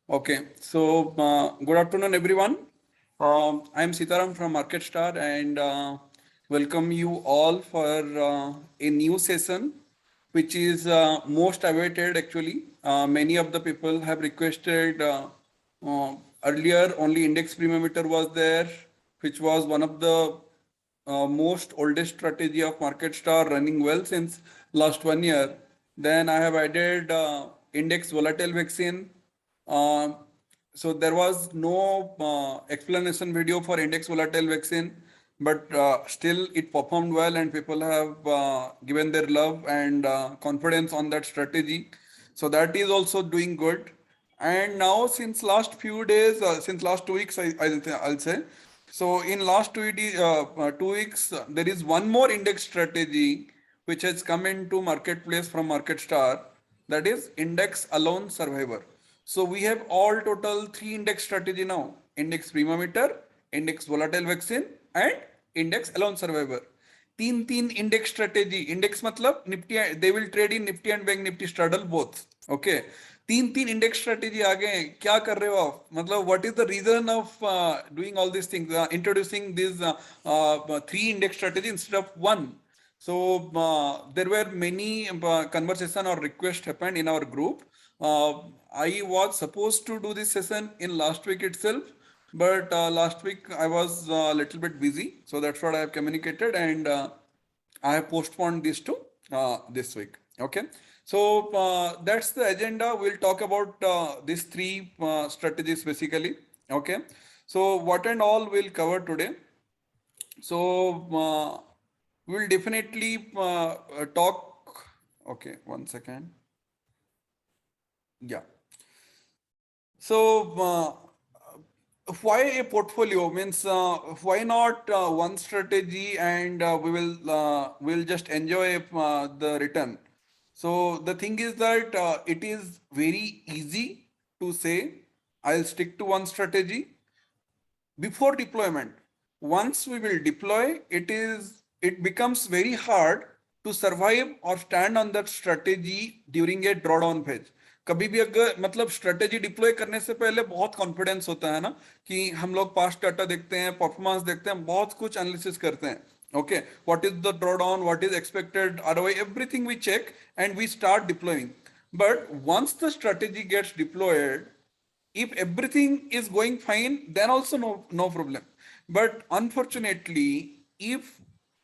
Okay, so good afternoon, everyone. I am Sitaram from MarketStar and welcome you all for a new session, which is most awaited actually. Many of the people have requested earlier only index premium meter was there, which was one of the most oldest strategy of MarketStar running well since last 1 year. Then I have added index volatile vaccine. Uh, so there was no explanation video for index volatile vaccine, but still it performed well and people have given their love and confidence on that strategy. So that is also doing good. And now since last few days, since last 2 weeks, I'll say, so in last 2 weeks, there is one more index strategy which has come into marketplace from MarketStar, that is index alone survivor. So we have all total three index strategy now: index primometer, index volatile vaccine, and index alone survivor. तीन index strategy. Index मतलब Nifty, they will trade in Nifty and Bank Nifty straddle both. Okay. तीन index strategy आ गए हैं. क्या कर रहे हो आप? मतलब what is the reason of doing all this things, introducing this three index strategy instead of one? So there were many conversation or request happened in our group. I was supposed to do this session in last week itself, but last week I was a little bit busy, so that's what I have communicated, and I have postponed this to this week. Okay, so that's the agenda. We'll talk about these three strategies basically. Okay, so what and all we'll cover today. So we'll definitely talk. Okay, one second. Yeah. So why a portfolio means why not one strategy and we'll just enjoy the return. So the thing is that it is very easy to say I'll stick to one strategy before deployment. Once we will deploy, it becomes very hard to survive or stand on that strategy during a drawdown phase. कभी भी अगर मतलब strategy deploy करने से पहले बहुत confidence होता है ना, कि हम लोग पास्ट डाटा देखते हैं, परफॉर्मेंस देखते हैं, बहुत कुछ एनालिसिस करते हैं. Okay, what is the drawdown, what is expected ROI, everything we check and we start deploying. But once the strategy gets deployed, if everything is going fine, then also no problem. But unfortunately, if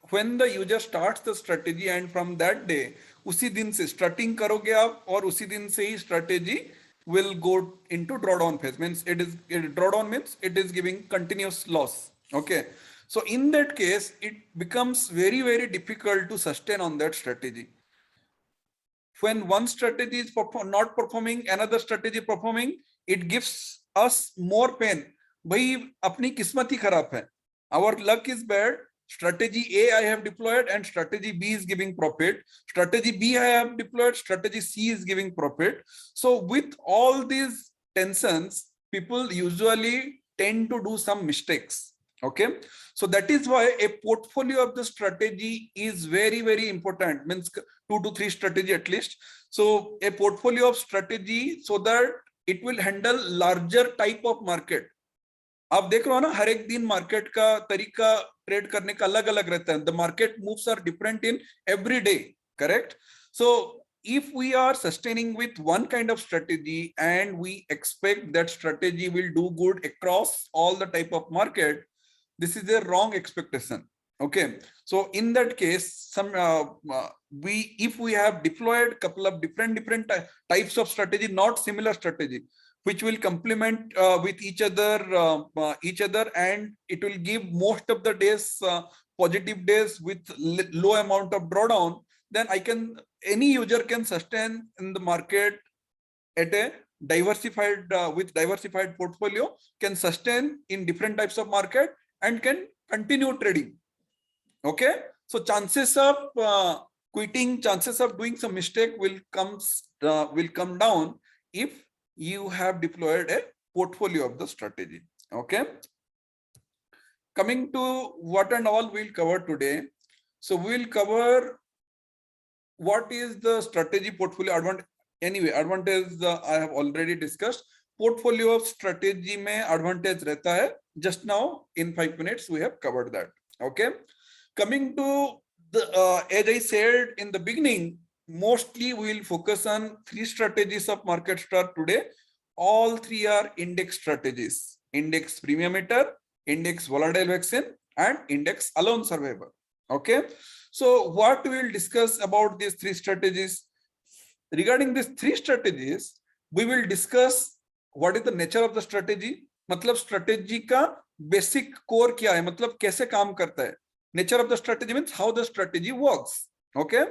when the user starts the strategy and from that day उसी दिन से starting करोगे आप और उसी दिन से ही strategy will go into drawdown phase, means drawdown means it is giving continuous loss. Okay, so in that case it becomes very difficult to sustain on that strategy. When one strategy is not performing, another strategy performing, it gives us more pain. भाई अपनी किस्मत ही खराब है. Our luck is bad. Strategy A I have deployed and strategy B is giving profit. Strategy B I have deployed, strategy C is giving profit. So with all these tensions, people usually tend to do some mistakes. Okay, so that is why a portfolio of the strategy is very important, means 2 to 3 strategy at least. So a portfolio of strategy so that it will handle larger type of market. आप देख रहे हो ना, हर एक दिन market का तरीका trade करने का अलग अलग रहता है. The market moves are different in every day, correct? So if we are sustaining with one kind of strategy and we expect that strategy will do good across all the type of market, this is a wrong expectation. Okay, so in that case, if we have deployed couple of different types of strategy, not similar strategy, which will complement with each other, and it will give most of the days positive days with low amount of drawdown, then any user can sustain in the market at a diversified with diversified portfolio, can sustain in different types of market and can continue trading. Okay, so chances of quitting, chances of doing some mistake will come down if you have deployed a portfolio of the strategy. Okay, coming to what and all we'll cover today. So we'll cover what is the strategy portfolio advantage. Anyway, advantage I have already discussed. portfolio of strategy में advantage रहता है. Just now in 5 minutes we have covered that. Okay, coming to the as I said in the beginning, mostly we will focus on 3 strategies of market start today. All 3 are index strategies: index premium meter, index volatile vaccine, and index alone survivor. Okay, so what we will discuss about these 3 strategies? Regarding these 3 strategies, we will discuss what is the nature of the strategy, मतलब strategy का basic core क्या है, मतलब कैसे काम करता है. Nature of the strategy means how the strategy works. Okay,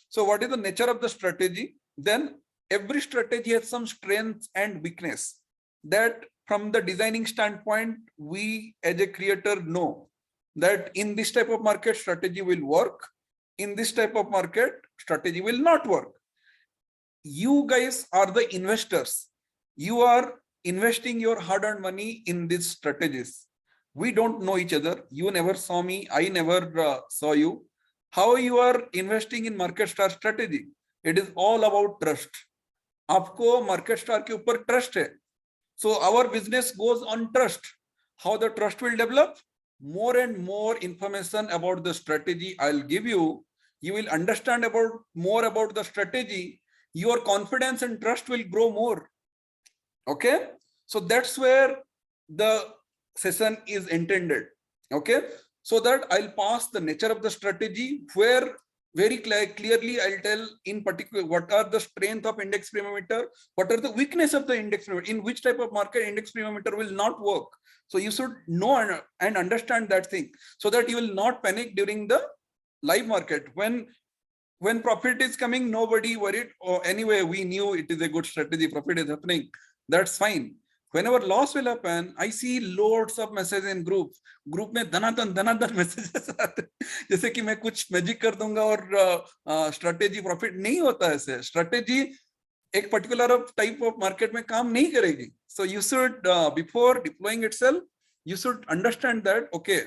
so what is the nature of the strategy? Then every strategy has some strengths and weakness that from the designing standpoint we as a creator know that in this type of market strategy will work, in this type of market strategy will not work. You guys are the investors. You are investing your hard-earned money in these strategies. We don't know each other. You never saw me. I never saw you. How you are investing in market star strategy? It is all about trust. आपको market star के ऊपर trust है. So our business goes on trust. How the trust will develop? More and more information about the strategy I'll give you. You will understand more about the strategy. Your confidence and trust will grow more. Okay, so that's where the session is intended. Okay, so that I'll pass the nature of the strategy, where very clearly I'll tell in particular what are the strength of index premium meter, what are the weakness of the index premium meter, in which type of market index premium meter will not work. So you should know and understand that thing, so that you will not panic during the live market. When profit is coming, nobody worried. Oh, anyway, we knew it is a good strategy, profit is happening, that's fine. Whenever loss will happen, I see loads of messages in groups. Group में धनाधन messages आते हैं, जैसे कि मैं कुछ magic कर दूंगा और strategy profit नहीं होता ऐसे. Strategy एक particular type of market में काम नहीं करेगी. So you should before deploying itself, you should understand that okay,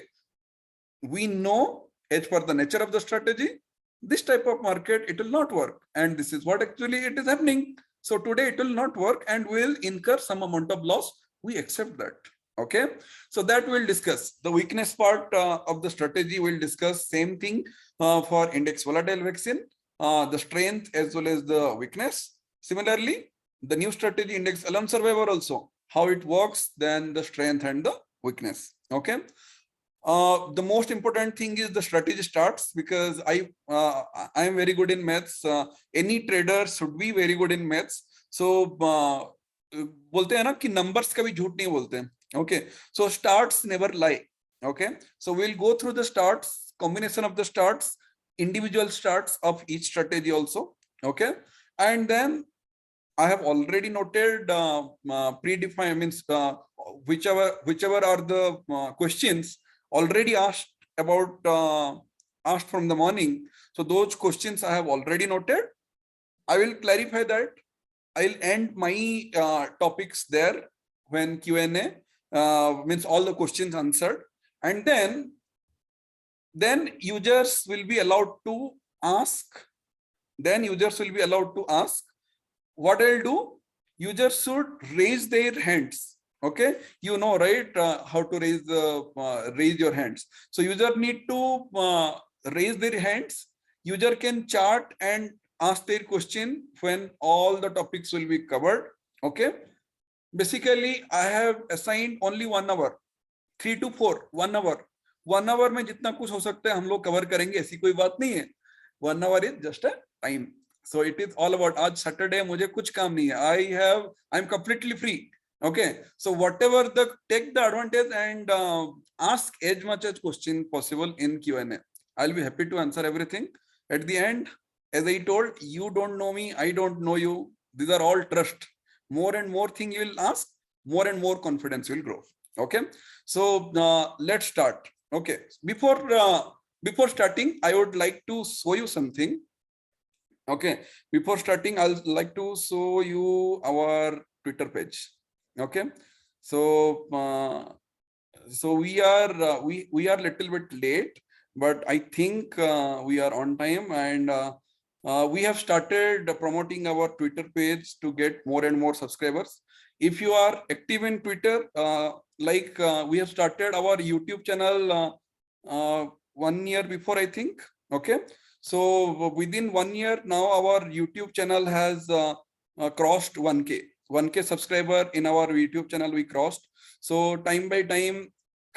we know as per the nature of the strategy, this type of market it will not work, and this is what actually it is happening. So today it will not work and we will incur some amount of loss. We accept that. Okay, so that we'll discuss. The weakness part of the strategy we'll discuss. Same thing for index volatile vaccine, the strength as well as the weakness. Similarly, the new strategy index alarm survivor also, how it works, then the strength and the weakness. Okay. The most important thing is the strategy starts, because I am very good in maths. Any trader should be very good in maths. So बोलते हैं ना कि numbers कभी झूठ नहीं बोलते हैं. Okay, so starts never lie. Okay, so we'll go through the starts, combination of the starts, individual starts of each strategy also. Okay, and then I have already noted predefined, means whichever are the questions already asked about asked from the morning. So those questions I have already noted. I will clarify that. I'll end my topics there when Q&A means all the questions answered, and then users will be allowed to ask. What I'll do, users should raise their hands. Okay, you know, right, how to raise your hands. So user need to raise their hands. User can chat and ask their question when all the topics will be covered. Okay, basically I have assigned only 1 hour, 3 to 4, 1 hour. 1 hour में जितना कुछ हो सकता है हम लोग cover करेंगे, ऐसी कोई बात नहीं है. 1 hour is just a time. So it is all about, आज Saturday मुझे कुछ काम नहीं है. I'm completely free. Okay, so whatever take the advantage and ask as much as question possible in Q&A. I'll be happy to answer everything. At the end, as I told, you don't know me, I don't know you. These are all trust. More and more thing you will ask, more and more confidence will grow. Okay, so let's start. Okay, before starting, I would like to show you something. Okay, before starting, I'll like to show you our Twitter page. Okay, so we are little bit late, but I think we are on time, and We have started promoting our Twitter page to get more and more subscribers. If you are active in Twitter, we have started our YouTube channel 1 year before, I think. Okay, so within 1 year now, our YouTube channel has crossed 1K. 1K subscriber in our YouTube channel we crossed. So time by time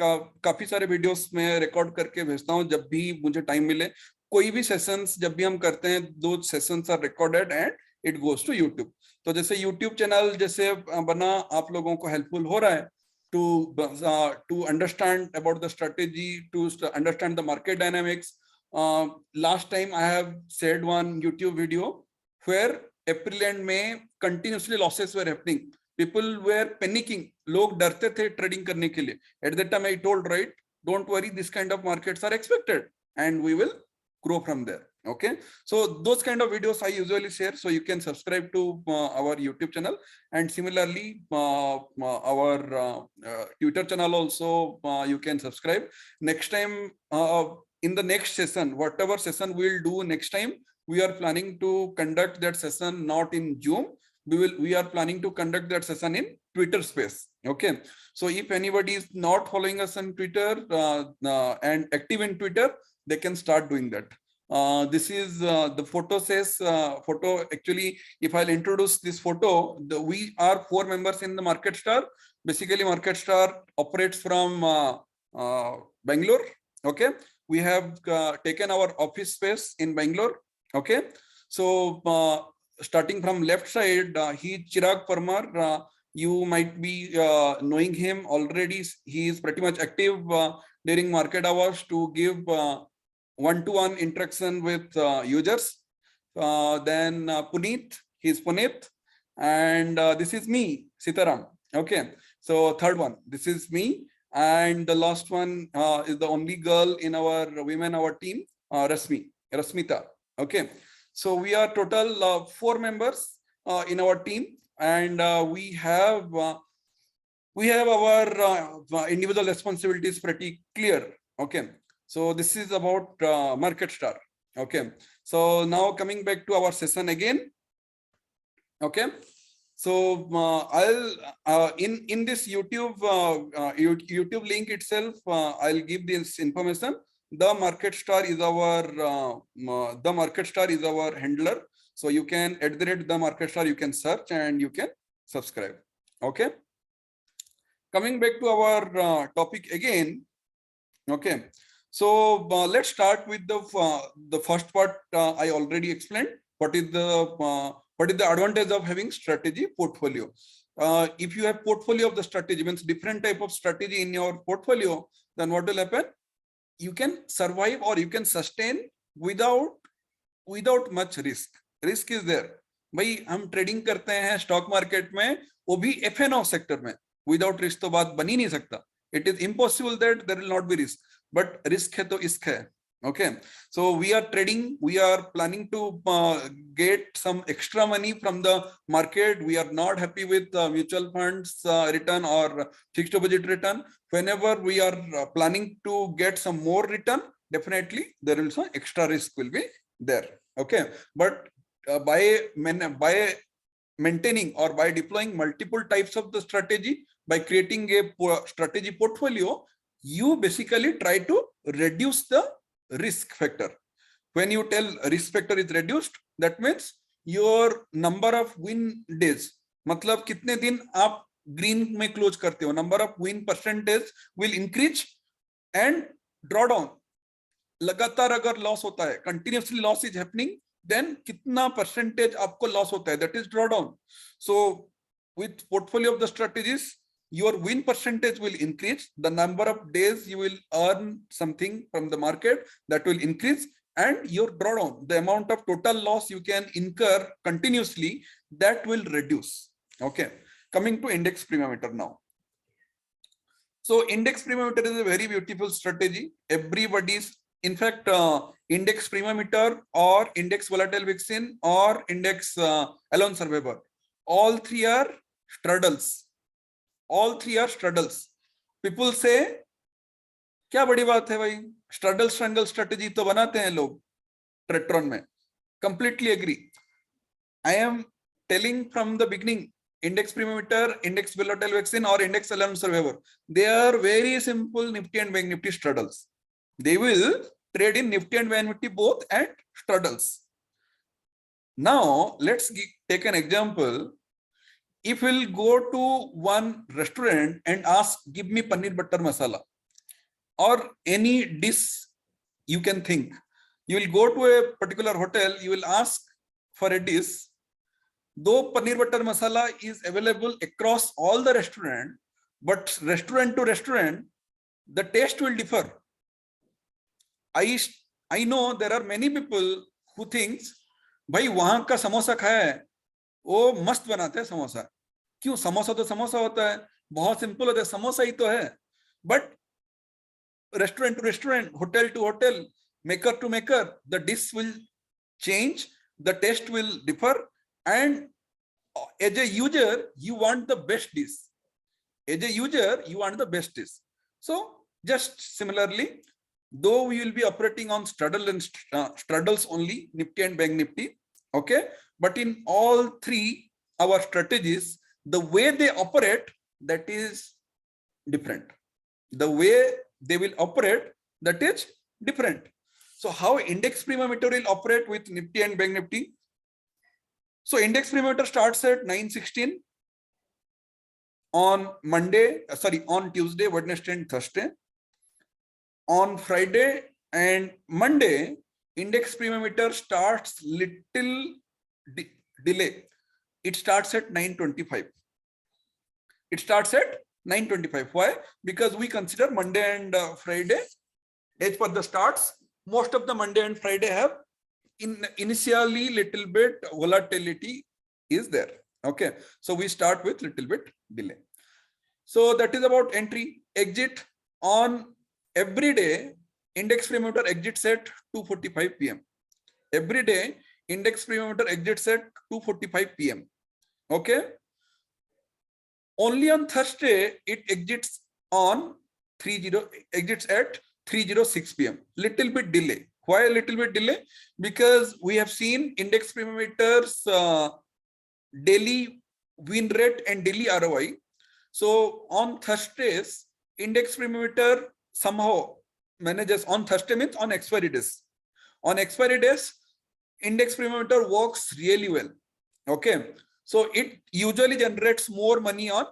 काफी सारे videos में record करके भेजता हूँ जब भी मुझे time मिले. कोई भी सेशंस जब भी हम करते हैं, दो sessions are recorded and it goes to YouTube. तो जैसे यूट्यूब चैनल जैसे बना, आप लोगों को हेल्पफुल हो रहा है to understand about the strategy, to understand the market dynamics. Last time I have shared one YouTube video where April and May continuously losses were happening. People were panicking. लोग डरते थे ट्रेडिंग करने के लिए. At that time I told, right, don't worry, this kind of markets are expected and we will grow from there. Okay, so those kind of videos I usually share, so you can subscribe to our YouTube channel, and similarly our Twitter channel also you can subscribe. Next time, in the next session, whatever session we'll do next time, we are planning to conduct that session not in Zoom. We are planning to conduct that session in Twitter space. Okay, so if anybody is not following us on Twitter and active in Twitter, they can start doing that. This is the photo says photo. Actually, if I'll introduce this photo, we are 4 members in the Market Star. Basically, Market Star operates from Bangalore. Okay, we have taken our office space in Bangalore. Okay, so starting from left side, he Chirag Parmar. You might be knowing him already. He is pretty much active during market hours to give one-to-one interaction with users. Then Puneet, he's Puneet, and this is me, Sitaram. Okay, so third one, this is me, and the last one is the only girl in our our team, Rasmita. Okay, so we are total 4 members in our team, and we have our individual responsibilities pretty clear. Okay, so this is about Market Star. Okay, so now coming back to our session again. Okay, so I'll in this YouTube link itself, I'll give this information. The Market Star is our handler. So you can @ the Market Star, you can search and you can subscribe. Okay, coming back to our topic again. Okay, so let's start with the first part. I already explained what is the advantage of having strategy portfolio. If you have portfolio of the strategy, means different type of strategy in your portfolio, then what will happen? You can survive or you can sustain without much risk. Risk is there. भाई हम trading करते हैं stock market में, वो भी F&O sector में. Without risk तो बात बन ही नहीं सकता. It is impossible that there will not be risk. But risk है तो इश्क है. Okay, so we are trading, we are planning to get some extra money from the market. We are not happy with mutual funds return or fixed deposit return. Whenever we are planning to get some more return, definitely there will some extra risk will be there. Okay, but by maintaining or by deploying multiple types of the strategy, by creating a strategy portfolio, you basically try to reduce the risk factor. When you tell risk factor is reduced, that means your number of win days, मतलब कितने दिन आप green में close करते हो, number of win percentage will increase and draw down. लगातार अगर loss होता है, continuously loss is happening, then कितना percentage आपको loss होता है, that is drawdown. So with portfolio of the strategies, your win percentage will increase. The number of days you will earn something from the market, that will increase, and your drawdown, the amount of total loss you can incur continuously, that will reduce. Okay, coming to index premium now. So index premium is a very beautiful strategy. Everybody's, in fact, index premium or index volatile vixen or index alone survivor, all three are straddles. All three are straddles. People say, क्या बड़ी बात है भाई, straddle strangle strategy तो बनाते हैं लोग ट्रेट्रॉन में. Completely agree. I am telling from the beginning, index premium, index volatile vaccine or index alarm survivor, they are very simple Nifty and Bank Nifty straddles. They will trade in Nifty and Bank Nifty both and straddles. Now let's take an example. If we'll go to one restaurant and ask, give me paneer butter masala or any dish you can think. You will go to a particular hotel, you will ask for a dish. Though paneer butter masala is available across all the restaurant, but restaurant to restaurant, the taste will differ. I know there are many people who thinks, भाई वहां का समोसा खाया है, वो मस्त बनाते हैं समोसा. क्यों? समोसा तो समोसा होता है, बहुत सिंपल होता है, समोसा ही तो है. But restaurant to restaurant, hotel to hotel, maker to maker, the dish will change, the taste will differ, and as a user, you want the best dish. As a user, you want the best dish. So just similarly, though we will be operating on straddle and straddles only, Nifty and Bank Nifty, okay, but in all three our strategies, the way they operate, that is different. The way they will operate, that is different. So how index premium will operate with Nifty and Bank Nifty? So index premium starts at 916 on on Tuesday, Wednesday and Thursday. On Friday and Monday, index premium starts little delay. It starts at 925. It starts at 925. Why? Because we consider Monday and Friday as per the starts. Most of the Monday and Friday have initially little bit volatility is there. Okay, so we start with little bit delay. So that is about entry. Exit on every day. Index premium exits at 2:45 p.m. Every day index premium exits at 2:45 p.m. Okay. Only on Thursday it exits at 3:06 p.m. Little bit delay. Why a little bit delay? Because we have seen index premium's daily win rate and daily ROI. So on Thursdays, index premium somehow manages on Thursday means on expiry days. On expiry days, index premium works really well. Okay. So it usually generates more money on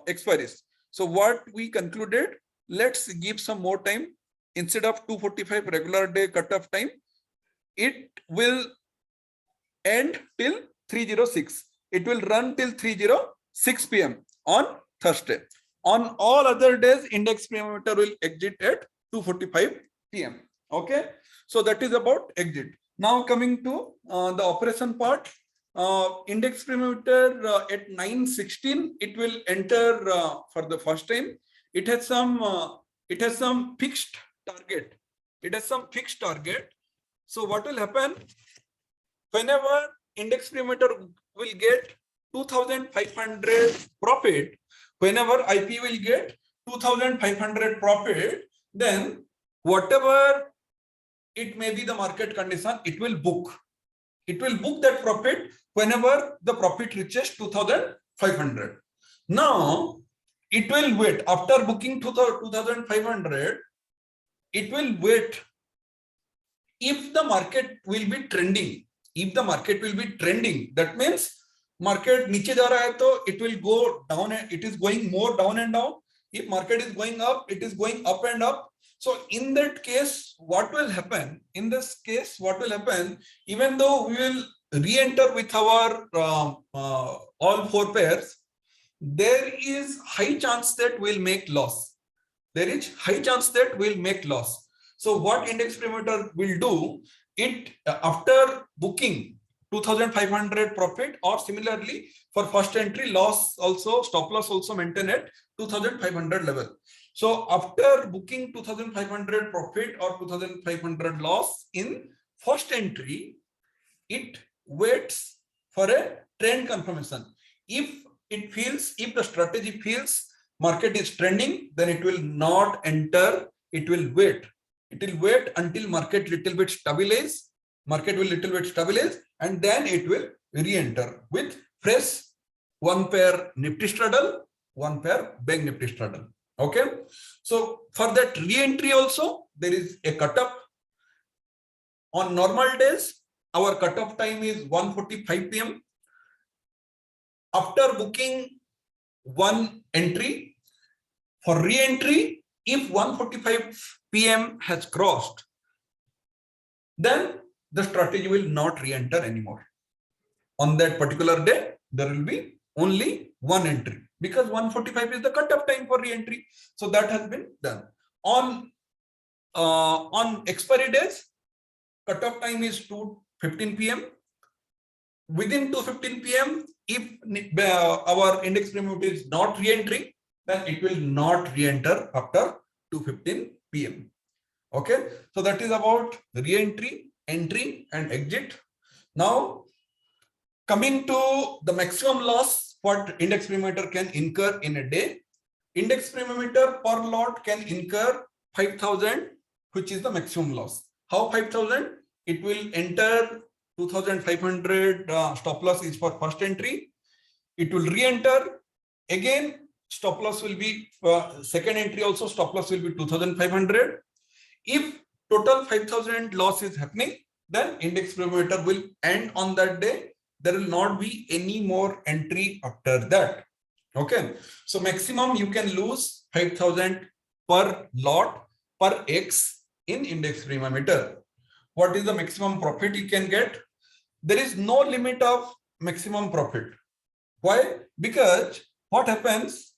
expiries. So what we concluded, let's give some more time. Instead of 2:45 regular day cutoff time, it will end till 3:06. It will run till 3:06 p.m. on Thursday. On all other days, index premium will exit at 2:45 p.m. Okay, so that is about exit. Now coming to the operation part, index premium at 916, it will enter for the first time. It has some fixed target. It has some fixed target. So what will happen? Whenever index premium will get 2,500 profit, whenever IP will get 2,500 profit, then whatever it may be the market condition, it will book. It will book that profit whenever the profit reaches 2,500. Now, it will wait. After booking 2,500, it will wait. If the market will be trending, that means market niche ja raha hai, to it will go down and it is going more down and down. If market is going up, it is going up and up. So in that case, what will happen? In this case, what will happen? Even though we will re-enter with our all four pairs, there is high chance that we'll make loss. There is high chance that we'll make loss. So what index premium will do, it after booking 2,500 profit, or similarly for first entry loss also, stop loss also maintain at 2,500 level. So after booking 2,500 profit or 2,500 loss in first entry, it waits for a trend confirmation. If the strategy feels market is trending, then it will not enter. It will wait. It will wait until market little bit stabilize. market will little bit stabilize, and then it will re-enter with fresh one pair Nifty straddle, one pair bank Nifty straddle. Okay. So for that re-entry also, there is a cutoff. On normal days, our cutoff time is 1:45 p.m. After booking one entry, for re-entry, if 1:45 p.m. has crossed, then the strategy will not re-enter anymore. On that particular day, there will be only one entry because 1:45 is the cutoff time for re-entry. So that has been done. On expiry days, cutoff time is 2:15 p.m. Within 2:15 p.m., if our index premium is not re-entering, then it will not re-enter after 2:15 p.m. Okay, so that is about re-entry, entry, and exit. Now, coming to the maximum loss what index premium can incur in a day. Index premium per lot can incur 5,000, which is the maximum loss. How 5,000? It will enter 2,500 stop loss is for first entry. It will re-enter. Again, stop loss will be second entry also, stop loss will be 2,500. If total 5,000 loss is happening, then index premium will end on that day. There will not be any more entry after that. Okay. So maximum you can lose 5,000 per lot per X in index premium. What is the maximum profit you can get? There is no limit of maximum profit. Why? Because what happens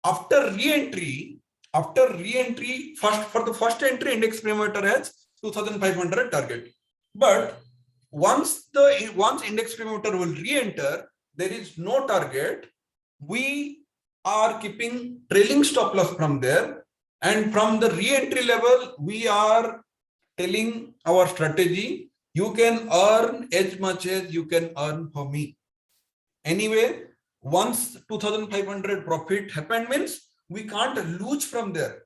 after re-entry, first for the first entry, index premium has 2,500 target. But once index premium will re-enter, there is no target. We are keeping trailing stop loss from there, and from the re-entry level, we are telling our strategy, you can earn as much as you can earn for me. Anyway, once 2,500 profit happened means we can't lose from there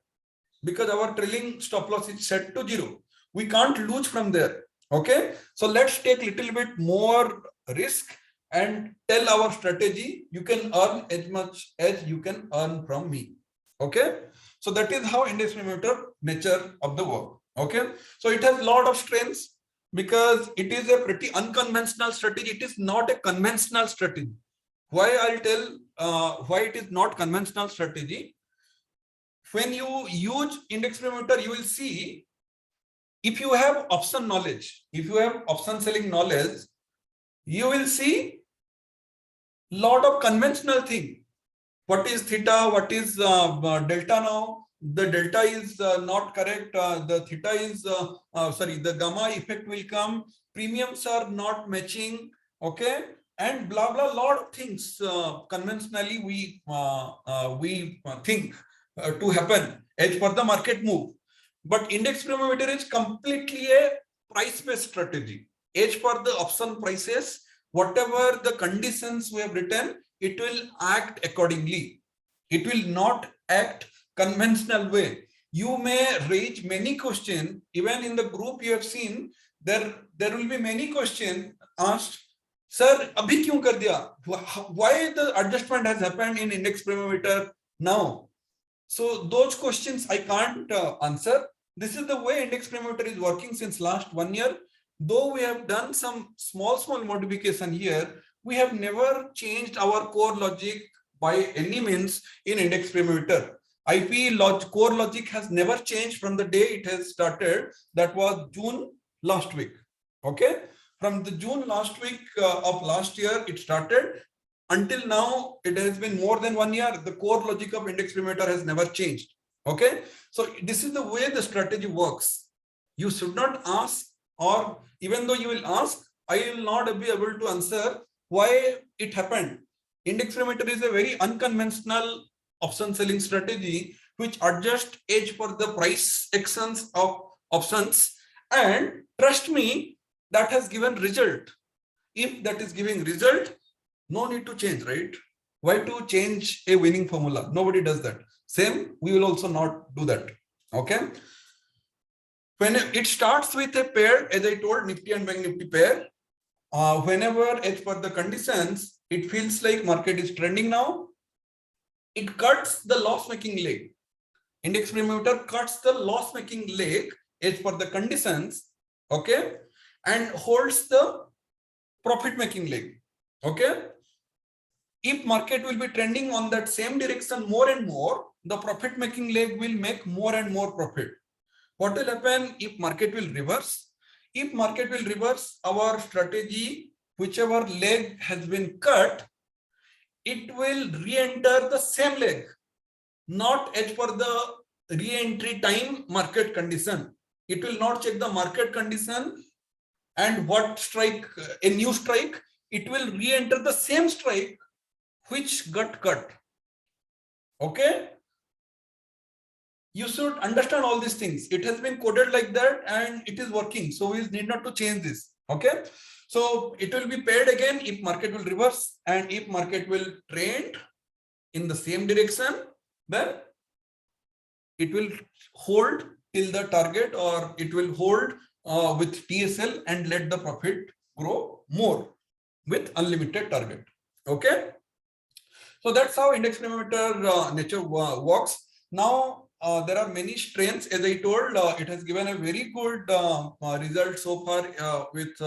because our trailing stop loss is set to 0. We can't lose from there. Okay, so let's take a little bit more risk and tell our strategy, you can earn as much as you can earn from me. Okay, so that is how index premium nature of the work. Okay, so it has a lot of strengths because it is a pretty unconventional strategy. It is not a conventional strategy. Why I'll tell why it is not conventional strategy. When you use index premium, you will see if you have option knowledge, if you have option selling knowledge, you will see lot of conventional thing. What is theta? What is delta now? The delta is not correct. The theta is sorry. The gamma effect will come. Premiums are not matching. Okay, and blah blah. Lot of things conventionally we think to happen as per the market move. But index premium is completely a price-based strategy. As per the option prices, whatever the conditions we have written, it will act accordingly. It will not act conventional way. You may raise many questions. Even in the group you have seen, there will be many questions asked. Sir, abhi kyun kar diya? Why the adjustment has happened in index premium now? So those questions I can't answer. This is the way index premium is working since last 1 year. Though we have done some small modification here, we have never changed our core logic by any means in index premium. IP core logic has never changed from the day it has started. That was June last week. Okay, from the June last week of last year it started. Until now, it has been more than 1 year. The core logic of index premium has never changed. Okay, so this is the way the strategy works. You should not ask, or even though you will ask, I will not be able to answer why it happened. Index premium is a very unconventional option selling strategy which adjusts edge for the price actions of options, and trust me, that has given result. If that is giving result, no need to change, right? Why to change a winning formula? Nobody does that. Same, we will also not do that. Okay. When it starts with a pair, as I told, Nifty and Bank Nifty pair, whenever as per the conditions, it feels like market is trending now, it cuts the loss making leg. Index premium cuts the loss making leg as per the conditions, okay, and holds the profit making leg, okay. If market will be trending on that same direction more and more, the profit making leg will make more and more profit. What will happen if market will reverse? If market will reverse, our strategy, whichever leg has been cut, it will re-enter the same leg, not as per the re-entry time market condition. It will not check the market condition and what strike, a new strike, it will re-enter the same strike which got cut. Okay? You should understand all these things. It has been coded like that and it is working. So we need not to change this. Okay. So it will be paid again if market will reverse, and if market will trend in the same direction, then it will hold till the target, or it will hold with TSL and let the profit grow more with unlimited target. Okay. So that's how index parameter nature works. Now, there are many strengths. As I told, it has given a very good result so far with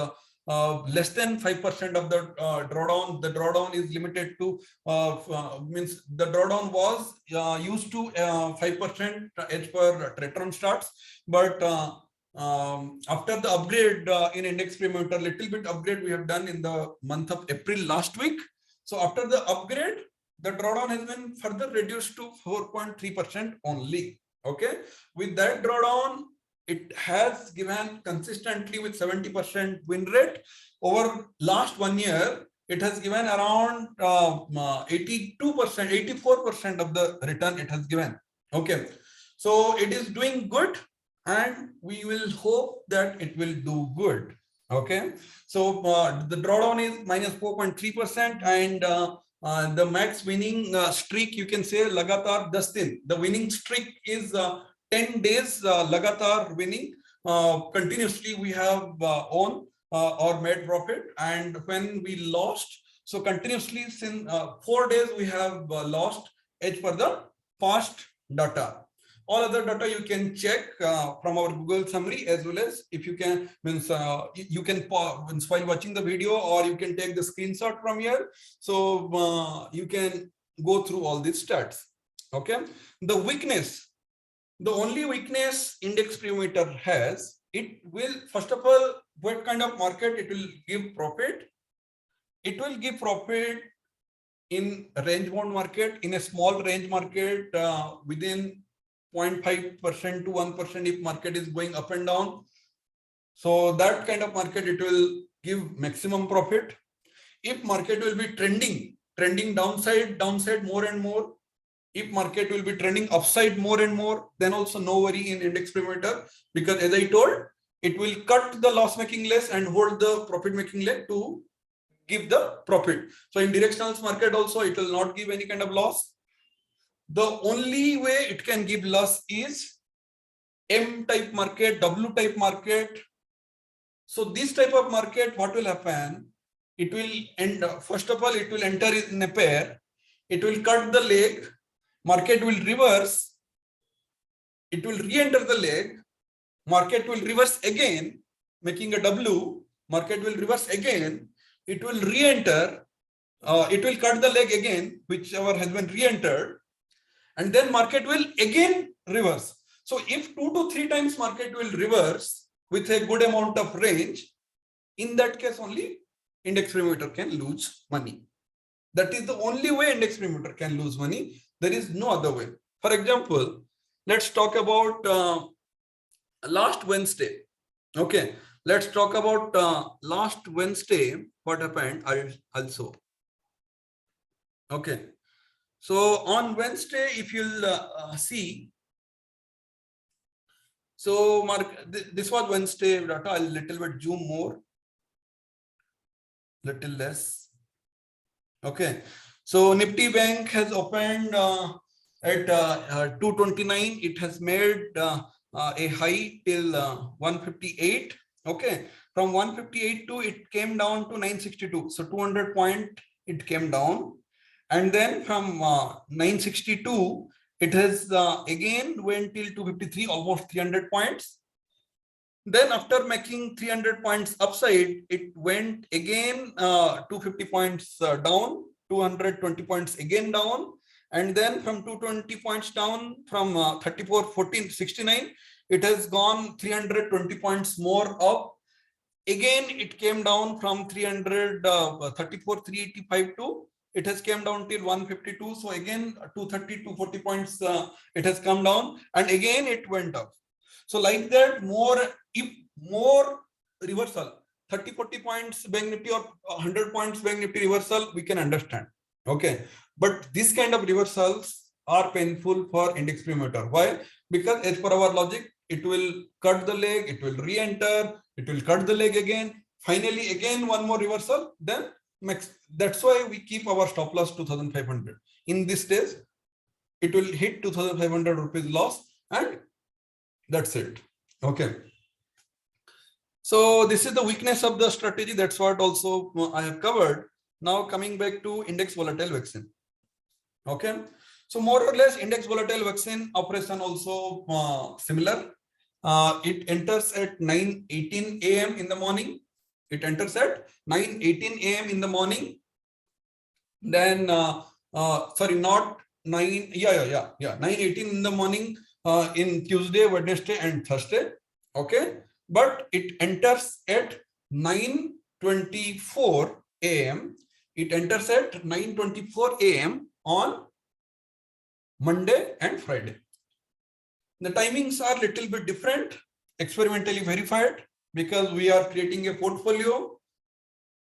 less than 5% of the drawdown. The drawdown is limited to, means the drawdown was used to 5% as per Tretron starts. But after the upgrade in index parameter, little bit upgrade we have done in the month of April last week. So after the upgrade, the drawdown has been further reduced to 4.3% only. Okay. With that drawdown, it has given consistently with 70% win rate. Over last 1 year, it has given around 82%, 84% of the return it has given. Okay. So it is doing good, and we will hope that it will do good. Okay. So the drawdown is minus 4.3%, and the max winning streak, you can say Lagatar 10 दिन. The winning streak is 10 days Lagatar winning. Continuously we have won or made profit. And when we lost, so continuously since 4 days we have lost as per the past data. All other data you can check from our Google summary, as well as if you can, means you can pause while watching the video, or you can take the screenshot from here. So you can go through all these stats. Okay. The weakness, the only weakness index parameter has, it will, first of all, what kind of market it will give profit? It will give profit in range bound market, in a small range market within 0.5% to 1% if market is going up and down. So that kind of market, it will give maximum profit. If market will be trending downside more and more, if market will be trending upside more and more, then also no worry in index parameter, because as I told, it will cut the loss making less and hold the profit making leg to give the profit. So in directional market also, it will not give any kind of loss. The only way it can give loss is M type market, W type market. So this type of market, what will happen? It will end, first of all, it will enter in a pair. It will cut the leg. Market will reverse. It will re-enter the leg. Market will reverse again, making a W. Market will reverse again. It will re-enter. It will cut the leg again, whichever has been re-entered. And then market will again reverse. So if 2 to 3 times market will reverse with a good amount of range, in that case only index parameter can lose money. That is the only way index parameter can lose money. There is no other way. For example, let's talk about last Wednesday. Okay, let's talk about last Wednesday. What happened also. Okay. So on Wednesday, if you'll see, so this was Wednesday data. I'll little bit zoom more, little less. Okay. So Nifty Bank has opened at 229. It has made a high till 158. Okay, from 158 to it came down to 962. So 200 point it came down, and then from 962 it has again went till 253, almost 300 points. Then after making 300 points upside, it went again 250 points down, 220 points again down. And then from 220 points down from 34.14.69, it has gone 320 points more up. Again, it came down from 34.385 to it has came down till 152. So again, 230, 240 points it has come down, and again it went up. So like that, if more reversal, 30, 40 points bank nifty or 100 points bank nifty reversal, we can understand. Okay. But this kind of reversals are painful for index perimeter. Why? Because as per our logic, it will cut the leg, it will re-enter, it will cut the leg again. Finally, again, one more reversal, then max. That's why we keep our stop loss 2,500. In this stage, it will hit 2,500 rupees loss, and that's it. Okay. So this is the weakness of the strategy. That's what also I have covered. Now coming back to index volatile vaccine. Okay. So more or less index volatile vaccine operation also similar. It enters at 9:18 a.m. in the morning. It enters at 9:18 a.m. in the morning. Then sorry, not 9. Yeah. 9:18 in the morning in Tuesday, Wednesday, and Thursday. Okay. But it enters at 9:24 a.m. It enters at 9:24 a.m. on Monday and Friday. The timings are little bit different, experimentally verified, because we are creating a portfolio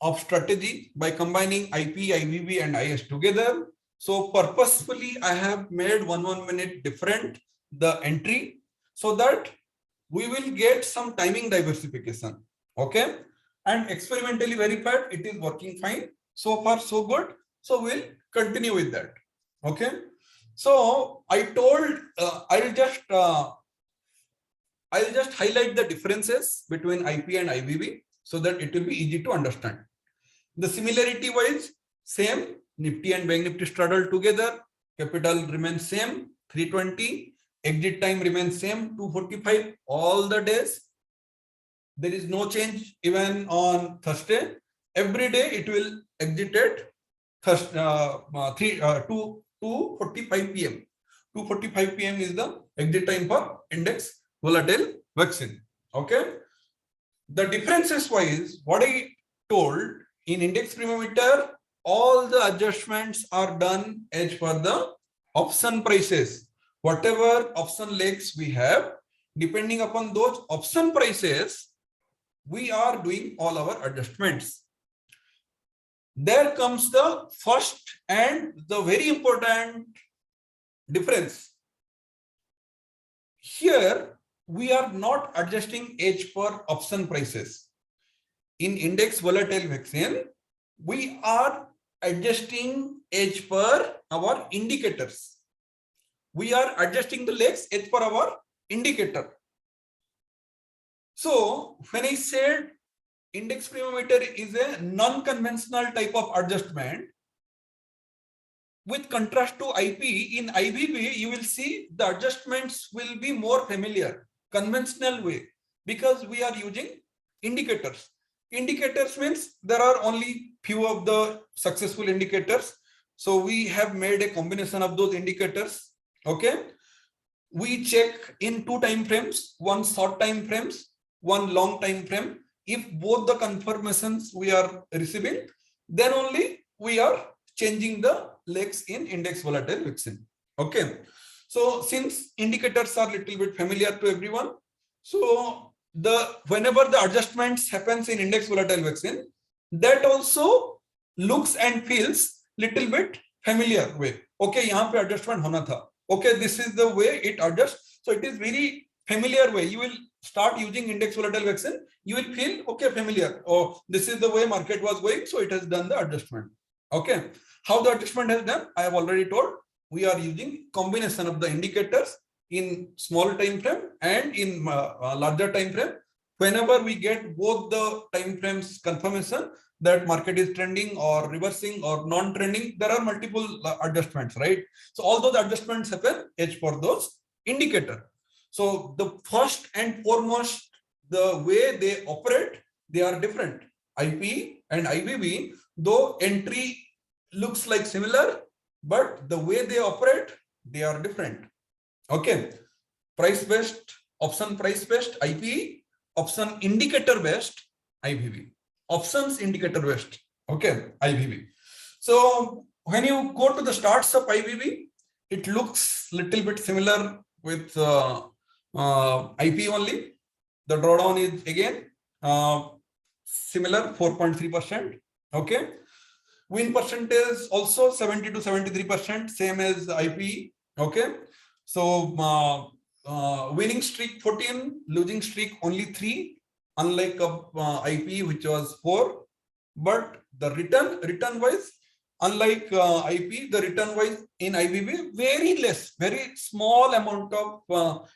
of strategy by combining IP, IVB, and IS together. So purposefully, I have made 1 minute different the entry so that we will get some timing diversification. Okay. And experimentally verified, it is working fine. So far, so good. So we'll continue with that. Okay. So I told I'll just highlight the differences between IP and IVB so that it will be easy to understand. The similarity wise, same. Nifty and Bank Nifty straddle together. Capital remains same, 320. Exit time remains same, 245 all the days. There is no change even on Thursday. Every day it will exit at 2:45 p.m. 2:45 p.m. is the exit time for index volatile vaccine. Okay. The differences wise, what I told, in index perimeter, all the adjustments are done as per the option prices. Whatever option legs we have, depending upon those option prices, we are doing all our adjustments. There comes the first and the very important difference. Here, we are not adjusting edge per option prices. In index volatile vaccine, we are adjusting edge per our indicators. We are adjusting the legs edge per our indicator. So when I said index perimeter is a non-conventional type of adjustment, with contrast to IP, in IVB, you will see the adjustments will be more familiar, conventional way, because we are using indicators. Indicators means there are only few of the successful indicators. So we have made a combination of those indicators. Okay. We check in 2 time frames, one short time frames, one long time frame. If both the confirmations we are receiving, then only we are changing the legs in index volatile vaccine. Okay. So since indicators are little bit familiar to everyone, so whenever the adjustments happens in index volatile vaccine, that also looks and feels little bit familiar way. Okay, यहाँ पे adjustment होना था. Okay, this is the way it adjusts. So it is very familiar way. You will start using index volatile vaccine. You will feel okay, familiar. Oh, this is the way market was going. So it has done the adjustment. Okay. How the adjustment has done, I have already told. We are using combination of the indicators in small time frame and in larger time frame. Whenever we get both the time frames confirmation that market is trending or reversing or non-trending, there are multiple adjustments, right? So all those adjustments happen as for those indicator. So the first and foremost, the way they operate, they are different. IP and IBB, though entry looks like similar, but the way they operate, they are different. Okay, price based, option price based IP, option indicator based IBB, options indicator based. Okay, IBB. So when you go to the starts of IBB, it looks little bit similar with IP only. The drawdown is again similar 4.3%. Okay, win percentage also 70 to 73%, same as IP. Okay, so winning streak 14, losing streak only 3, unlike IP which was 4. But the return wise, unlike IP, the return wise in IBB very less, very small amount of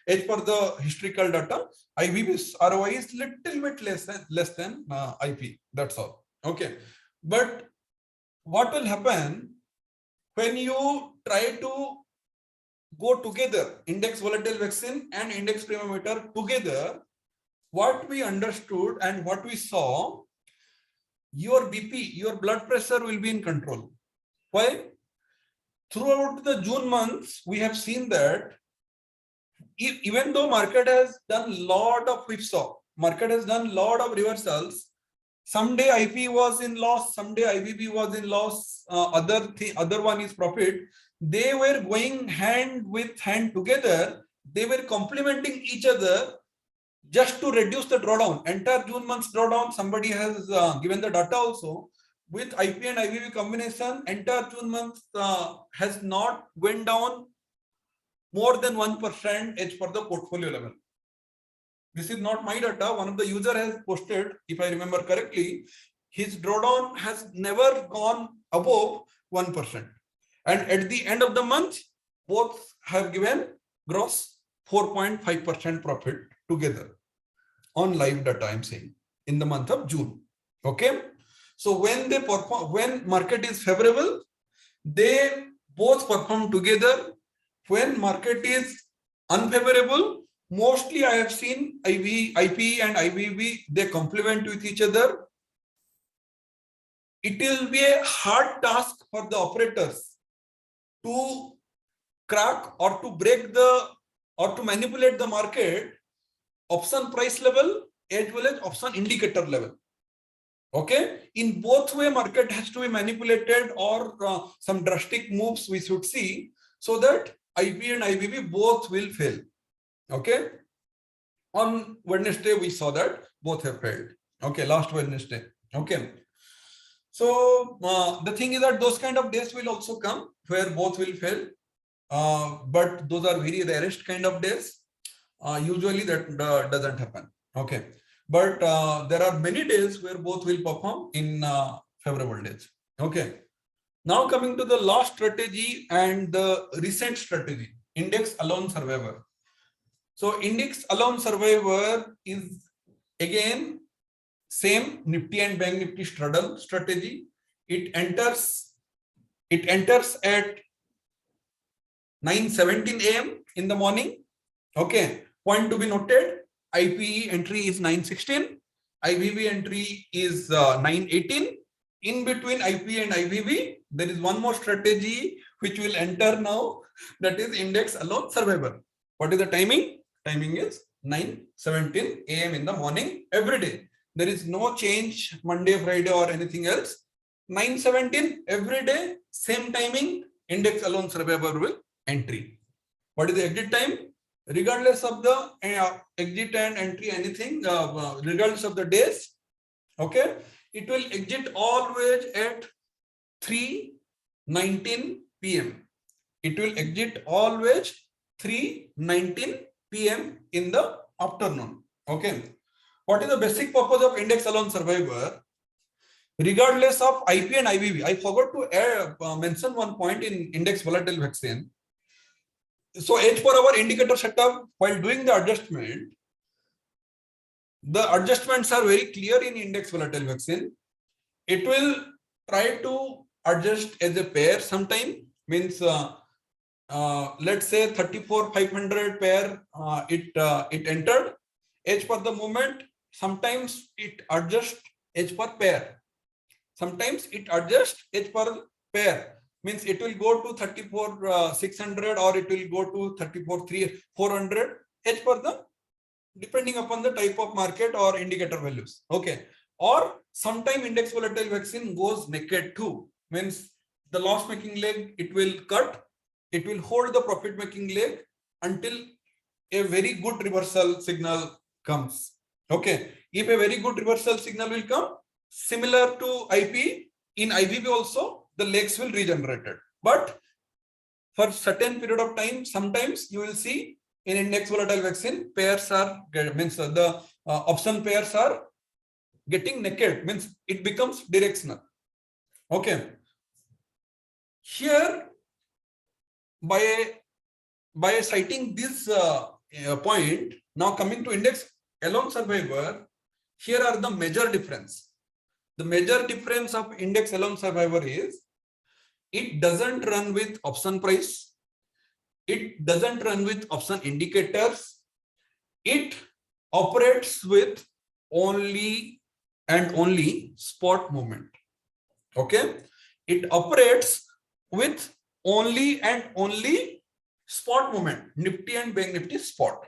as per the historical data. IBB's ROI is little bit less than IP. That's all. Okay, but what will happen when you try to go together, index volatile vaccine and index premium meter together? What we understood and what we saw, your BP, your blood pressure will be in control. Why? Throughout the June months, we have seen that even though market has done lot of whipsaw, market has done lot of reversals, someday IP was in loss, someday IBB was in loss, other one is profit. They were going hand with hand together. They were complementing each other just to reduce the drawdown. Entire June month's drawdown, somebody has given the data also. With IP and IBB combination, entire June month has not went down more than 1% as per the portfolio level. This is not my data. One of the user has posted, if I remember correctly, his drawdown has never gone above 1%. And at the end of the month, both have given gross 4.5% profit together on live data, I'm saying, in the month of June. Okay. So when they perform, when market is favorable, they both perform together. When market is unfavorable, mostly I have seen IP and IBB, they complement with each other. It will be a hard task for the operators to crack or to break the or to manipulate the market option price level as well as option indicator level. Okay, in both way market has to be manipulated, or some drastic moves we should see, so that IP and IBB both will fail. Okay, on Wednesday we saw that both have failed. Okay, last Wednesday. Okay, so the thing is that those kind of days will also come where both will fail, but those are very rarest kind of days. Usually that doesn't happen. Okay, but there are many days where both will perform in favorable days. Okay, now coming to the last strategy and the recent strategy, index alone survivor. So index alone survivor is again same Nifty and Bank Nifty straddle strategy. It enters at 9:17 a.m. in the morning. Okay, point to be noted, IPE entry is 9:16, IBB entry is 9:18. In between IP and IBB, there is one more strategy which will enter now, that is index alone survivor. What is the timing? Timing is 9:17 a.m. in the morning every day. There is no change Monday, Friday or anything else. 9:17 every day, same timing, index alone survivor will entry. What is the exit time? Regardless of the exit and entry, anything, regardless of the days, okay, it will exit always at 3:19 p.m. It will exit always 3:19 p.m. in the afternoon. Okay. What is the basic purpose of index alone survivor? Regardless of IP and IBB, I forgot to mention one point in index volatile vaccine. So as per our indicator setup, while doing the adjustments are very clear in index volatile vaccine. It will try to adjust as a pair sometime, means let's say 34,500 pair it entered as per the movement. Sometimes it adjusts as per pair. Sometimes it adjusts as per pair. Means it will go to 34,600 or it will go to 34,400 as per the, depending upon the type of market or indicator values. Okay. Or sometime index volatile vaccine goes naked too. Means the loss making leg, it will cut. It will hold the profit making leg until a very good reversal signal comes. Okay. If a very good reversal signal will come, similar to IP, in IVB also, the legs will regenerate. But for certain period of time, sometimes you will see in index volatile vaccine, pairs are, means the option pairs are getting naked, means it becomes directional. Okay. Here, by citing this point, now coming to index alone survivor, here are the major difference. The major difference of index alone survivor is it doesn't run with option price. It doesn't run with option indicators. It operates with only and only spot movement. Okay. It operates with only and only spot movement, Nifty and Bank Nifty spot.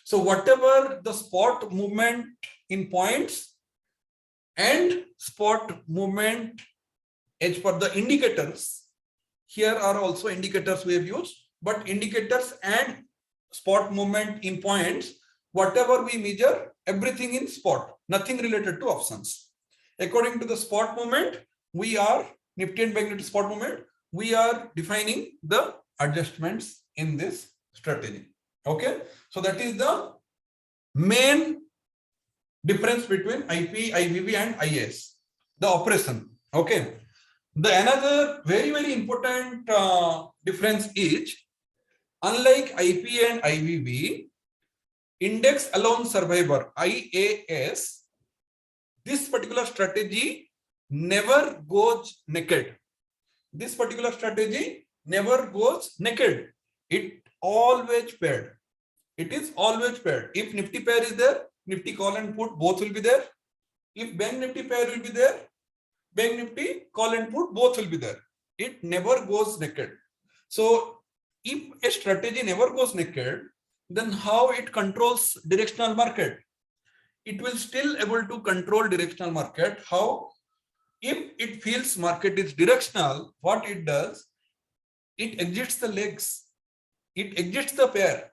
So whatever the spot movement in points and spot movement as per the indicators, here are also indicators we have used, but indicators and spot movement in points, whatever we measure, everything in spot, nothing related to options. According to the spot movement, we are Nifty and Bank Nifty spot movement, we are defining the adjustments in this strategy. Okay, so that is the main difference between IP, IVB and IS, the operation. Okay, the another very important difference is, unlike IP and IVB, index alone survivor, IAS, this particular strategy never goes naked. This particular strategy never goes naked. It always paired. It is always paired. If Nifty pair is there, Nifty call and put both will be there. If Bank Nifty pair will be there, Bank Nifty call and put both will be there. It never goes naked. So if a strategy never goes naked, then how it controls directional market? It will still able to control directional market. How? If it feels market is directional, what it does, it exits the legs, it exits the pair.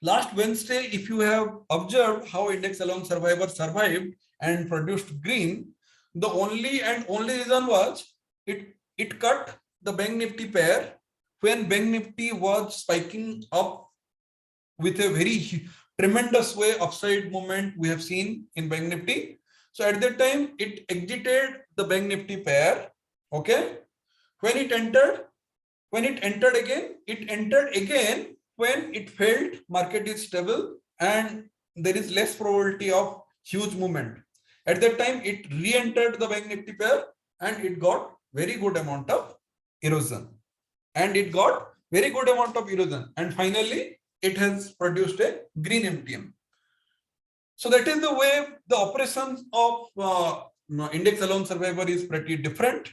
Last Wednesday, if you have observed how index alone survivor survived and produced green, the only and only reason was it cut the Bank Nifty pair when Bank Nifty was spiking up with a very tremendous way upside movement we have seen in Bank Nifty. So at that time, it exited the Bank Nifty pair. Okay. When it entered again, it entered again when it felt market is stable and there is less probability of huge movement. At that time, it re-entered the Bank Nifty pair and it got very good amount of erosion. And finally, it has produced a green MTM. So that is the way the operations of index alone survivor is pretty different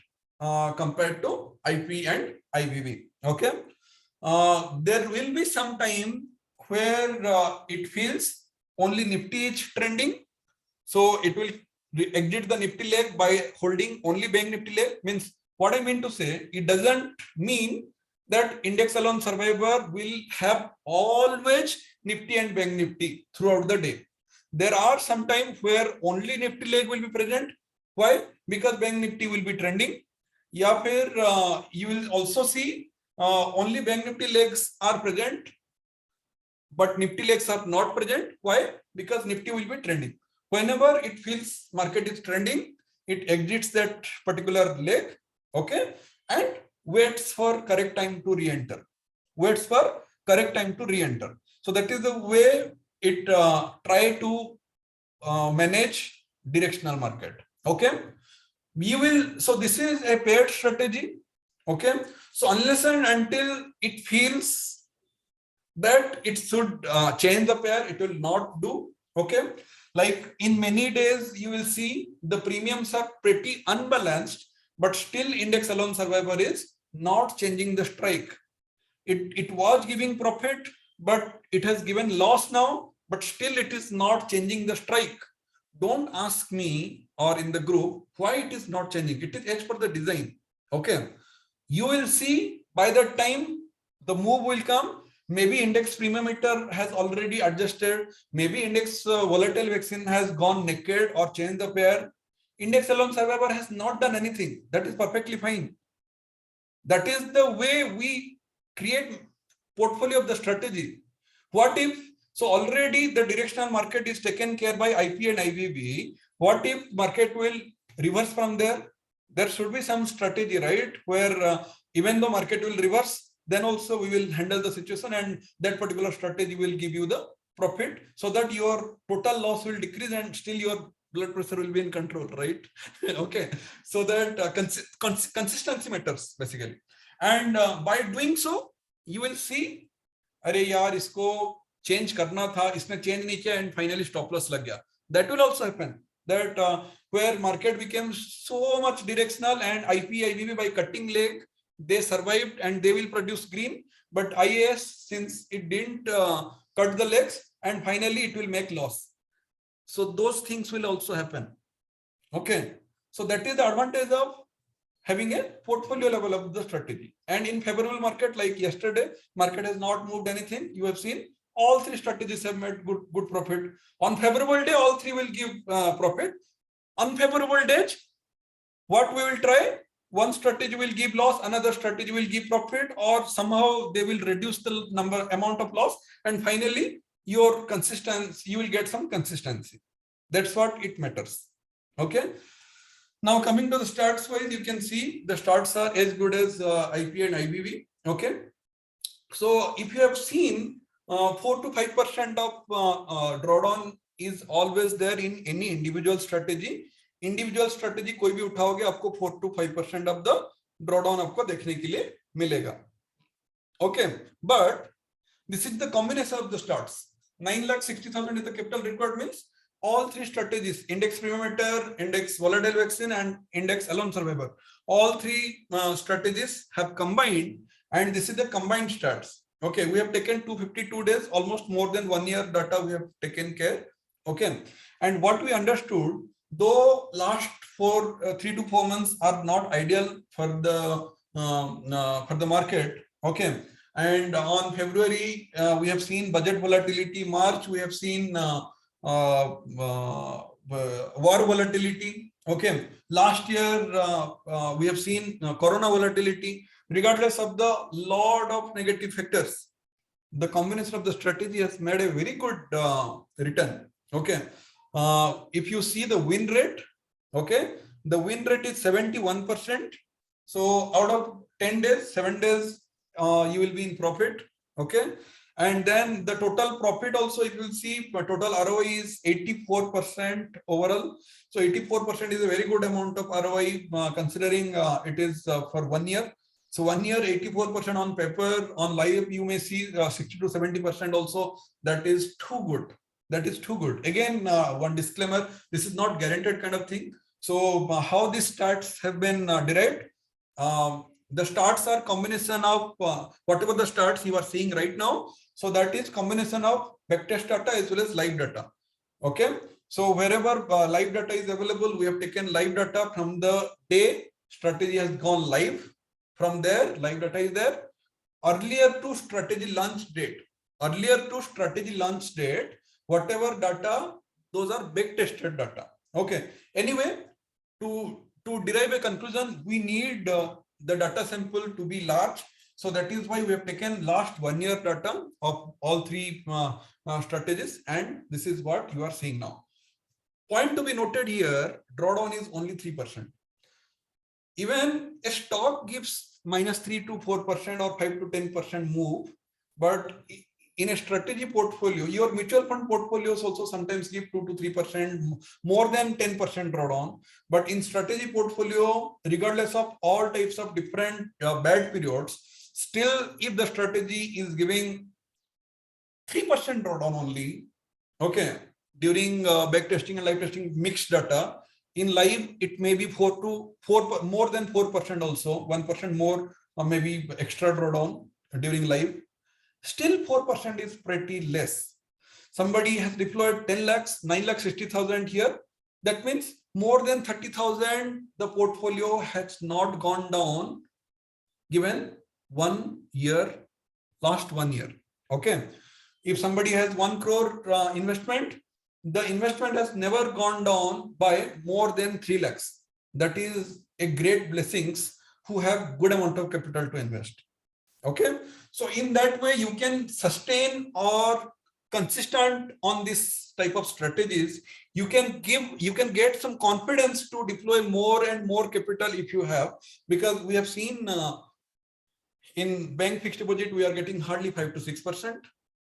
compared to IP and IVB. Okay. There will be some time where it feels only Nifty is trending. So it will exit the Nifty leg by holding only Bank Nifty leg. Means what I mean to say, it doesn't mean that index alone survivor will have always Nifty and Bank Nifty throughout the day. There are some times where only Nifty leg will be present. Why? Because Bank Nifty will be trending. या फिर you will also see only Bank Nifty legs are present, but Nifty legs are not present. Why? Because Nifty will be trending. Whenever it feels market is trending, it exits that particular leg, okay, and waits for correct time to re-enter. Waits for correct time to re-enter. So that is the way it try to manage directional market. Okay, we will. So this is a paired strategy. Okay, so unless and until it feels that it should change the pair, it will not do. Okay, like in many days you will see the premiums are pretty unbalanced, but still index alone survivor is not changing the strike. It was giving profit, but it has given loss now, but still it is not changing the strike. Don't ask me or in the group why it is not changing. It is as per the design. Okay, you will see by the time the move will come, maybe index premium meter has already adjusted, maybe index volatile vaccine has gone naked or changed the pair. Index alone survivor has not done anything. That is perfectly fine. That is the way we create portfolio of the strategy. What if, so already the directional market is taken care by IP and IVB. What if market will reverse from there? There should be some strategy, right? Where even though market will reverse, then also we will handle the situation, and that particular strategy will give you the profit, so that your total loss will decrease and still your blood pressure will be in control, right? Okay, so that consistency matters basically. And by doing so, you will see, अरे यार इसको change करना था, इसने change नहीं किया and finally stop loss लग गया. That will also happen. That where market became so much directional and IP, IBB by cutting leg, they survived and they will produce green. But IAS, since it didn't cut the legs, and finally it will make loss. So those things will also happen. Okay. So that is the advantage of having a portfolio level of the strategy. And in favorable market, like yesterday, market has not moved anything. You have seen all three strategies have made good profit. On favorable day, all three will give profit. Unfavorable days, what we will try? One strategy will give loss, another strategy will give profit, or somehow they will reduce the amount of loss, and finally your consistency, you will get some consistency. That's what it matters. Okay. Now coming to the starts wise, you can see the starts are as good as IP and IBV. Okay. So if you have seen 4 to 5% of drawdown is always there in any individual strategy. Individual strategy कोई भी उठाओगे आपको 4 to 5% of the drawdown आपको देखने के लिए मिलेगा. Okay, but this is the combination of the starts. 9,60,000 is the capital required, means all three strategies, index premium, index volatile vaccine, and index alone survivor, all three strategies have combined, and this is the combined stats. Okay, we have taken 252 days, almost more than 1 year data we have taken care. Okay, and what we understood, though last 3 to 4 months are not ideal for the market. Okay, and on February we have seen budget volatility. March we have seen war volatility. Okay, last year we have seen corona volatility. Regardless of the lot of negative factors, the combination of the strategy has made a very good return. Okay, if you see the win rate, okay, the win rate is 71%. So out of 10 days, 7 days you will be in profit. Okay, and then the total profit also, if you will see, total ROI is 84% overall. So 84% is a very good amount of ROI considering it is for 1 year. So 1 year, 84% on paper. On live you may see 60 to 70% also. That is too good. That is too good. Again, one disclaimer, this is not guaranteed kind of thing. So how these stats have been derived? The stats are combination of whatever the stats you are seeing right now. So that is combination of backtest data as well as live data. Okay. So wherever live data is available, we have taken live data from the day strategy has gone live. From there, live data is there. Earlier to strategy launch date. Earlier to strategy launch date, whatever data, those are back tested data. Okay. Anyway, to derive a conclusion, we need the data sample to be large. So that is why we have taken last 1 year data of all three strategies, and this is what you are seeing now. Point to be noted here, drawdown is only 3%. Even a stock gives -3 to 4% or 5 to 10% move, but in a strategy portfolio, your mutual fund portfolios also sometimes give 2 to 3%, more than 10% drawdown. But in strategy portfolio, regardless of all types of different bad periods, still if the strategy is giving 3% drawdown only, okay, during back testing and live testing mixed data, in live it may be 4 to 4, more than 4% also, 1% more or maybe extra drawdown during live. Still 4% is pretty less. Somebody has deployed 10 lakhs, 9,60,000 here. That means more than 30,000, the portfolio has not gone down given 1 year, last 1 year. Okay. If somebody has 1 crore investment, the investment has never gone down by more than 3 lakhs. That is a great blessings who have good amount of capital to invest. Okay, so in that way you can sustain or consistent on this type of strategies. You can get some confidence to deploy more and more capital if you have, because we have seen in bank fixed deposit we are getting hardly 5 to 6%.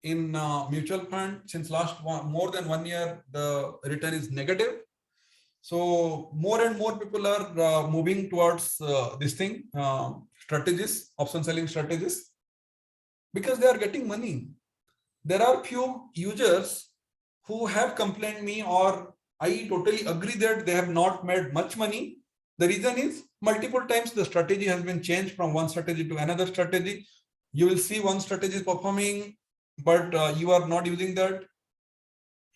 In mutual fund, since last more than 1 year the return is negative. So more and more people are moving towards this thing, strategies, option selling strategies, because they are getting money. There are few users who have complained me, or I totally agree that they have not made much money. The reason is multiple times the strategy has been changed from one strategy to another strategy. You will see one strategy is performing, but you are not using that.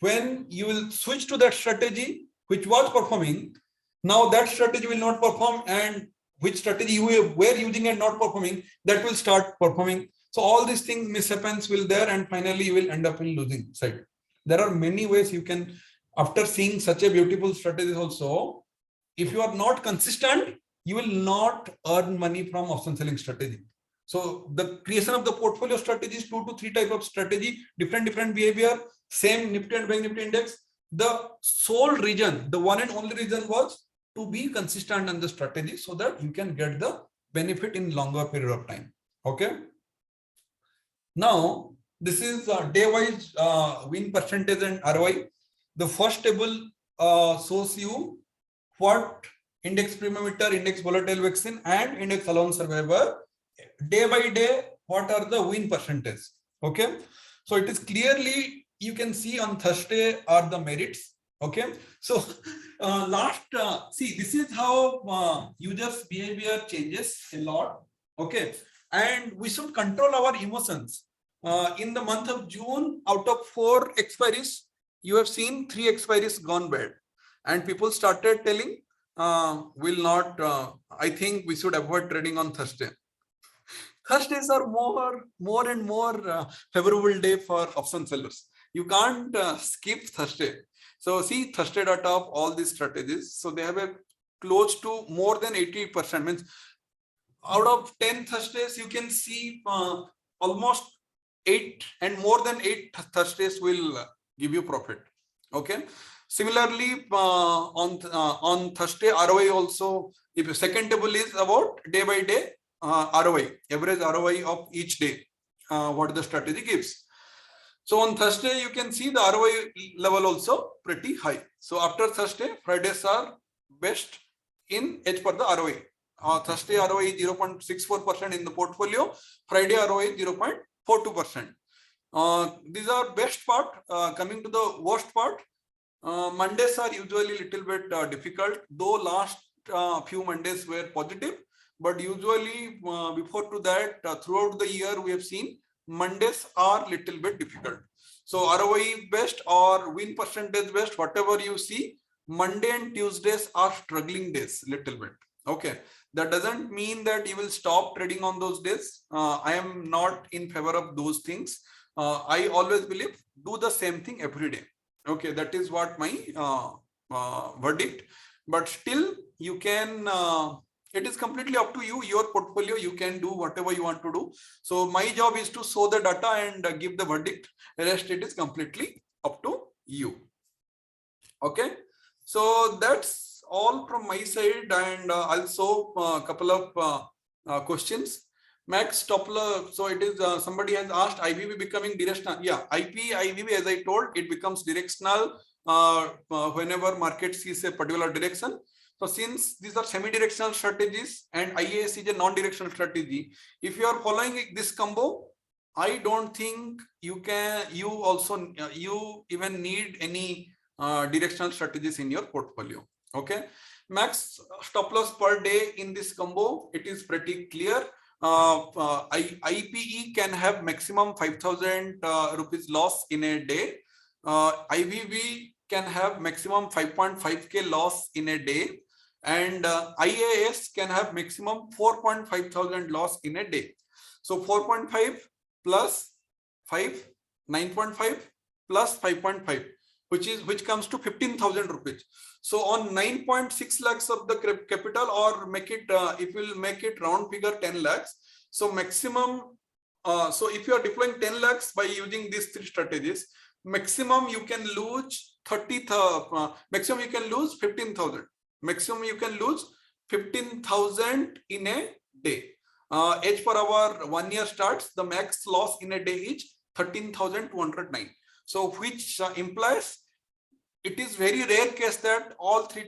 When you will switch to that strategy which was performing, now that strategy will not perform, and which strategy you were using and not performing, that will start performing. So all these things mishaps will there, and finally you will end up in losing side. There are many ways you can, after seeing such a beautiful strategy also, if you are not consistent, you will not earn money from option selling strategy. So the creation of the portfolio strategy is 2 to 3 type of strategy, different behavior, same Nifty and Bank Nifty index. The sole reason, the one and only reason was to be consistent on the strategy so that you can get the benefit in longer period of time. Okay. Now, this is day-wise win percentage and ROI. The first table shows you what index premiometer, index volatile vaccine, and index alone survivor day by day, what are the win percentage. Okay, so it is clearly, you can see on Thursday are the merits. Okay, so see, this is how users behavior changes a lot. Okay, and we should control our emotions. In the month of June, out of 4 expiries, you have seen 3 expiries gone bad, and people started telling will not, I think we should avoid trading on Thursday. Thursdays are more and more favorable day for option sellers. You can't skip Thursday. So see Thursday data of all these strategies. So they have a close to more than 80%. Means out of 10 Thursdays, you can see almost 8 and more than 8 Thursdays will give you profit. Okay. Similarly, on Thursday ROI also, if the second table is about day by day ROI, average ROI of each day, what the strategy gives. So on Thursday, you can see the ROI level also pretty high. So after Thursday, Fridays are best in as per the ROI. Thursday ROI is 0.64% in the portfolio. Friday ROI is 0.42%. These are best part. Coming to the worst part, Mondays are usually a little bit difficult, though last few Mondays were positive. But usually before to that, throughout the year, we have seen Mondays are little bit difficult. So ROI best or win percentage best, whatever you see, Monday and Tuesdays are struggling days little bit. Okay, that doesn't mean that you will stop trading on those days. I am not in favor of those things. I always believe do the same thing every day. Okay, that is what my verdict. But still, you can. It is completely up to you, your portfolio, you can do whatever you want to do. So my job is to show the data and give the verdict. The rest it is completely up to you. Okay, so that's all from my side, and I'll show a couple of questions. Max stop loss. So it is somebody has asked IVV becoming directional. Yeah, IVV, as I told, it becomes directional whenever market sees a particular direction. So since these are semi-directional strategies and IAS is a non-directional strategy, if you are following this combo, I don't think you even need any directional strategies in your portfolio. Okay, max stop loss per day in this combo, it is pretty clear. IPE can have maximum 5,000 rupees loss in a day. IVV can have maximum 5.5k loss in a day, and IAS can have maximum 4.5 thousand loss in a day. So 4.5 plus 5, 9.5 plus 5.5, which comes to 15,000 rupees. So on 9.6 lakhs of the capital, or make it if we'll make it round figure 10 lakhs. So maximum, so if you are deploying 10 lakhs by using these three strategies, maximum you can lose 30, maximum you can lose 15,000. Maximum you can lose 15,000 in a day. As per our 1 year starts, the max loss in a day is 13,209. So which implies it is very rare case that all three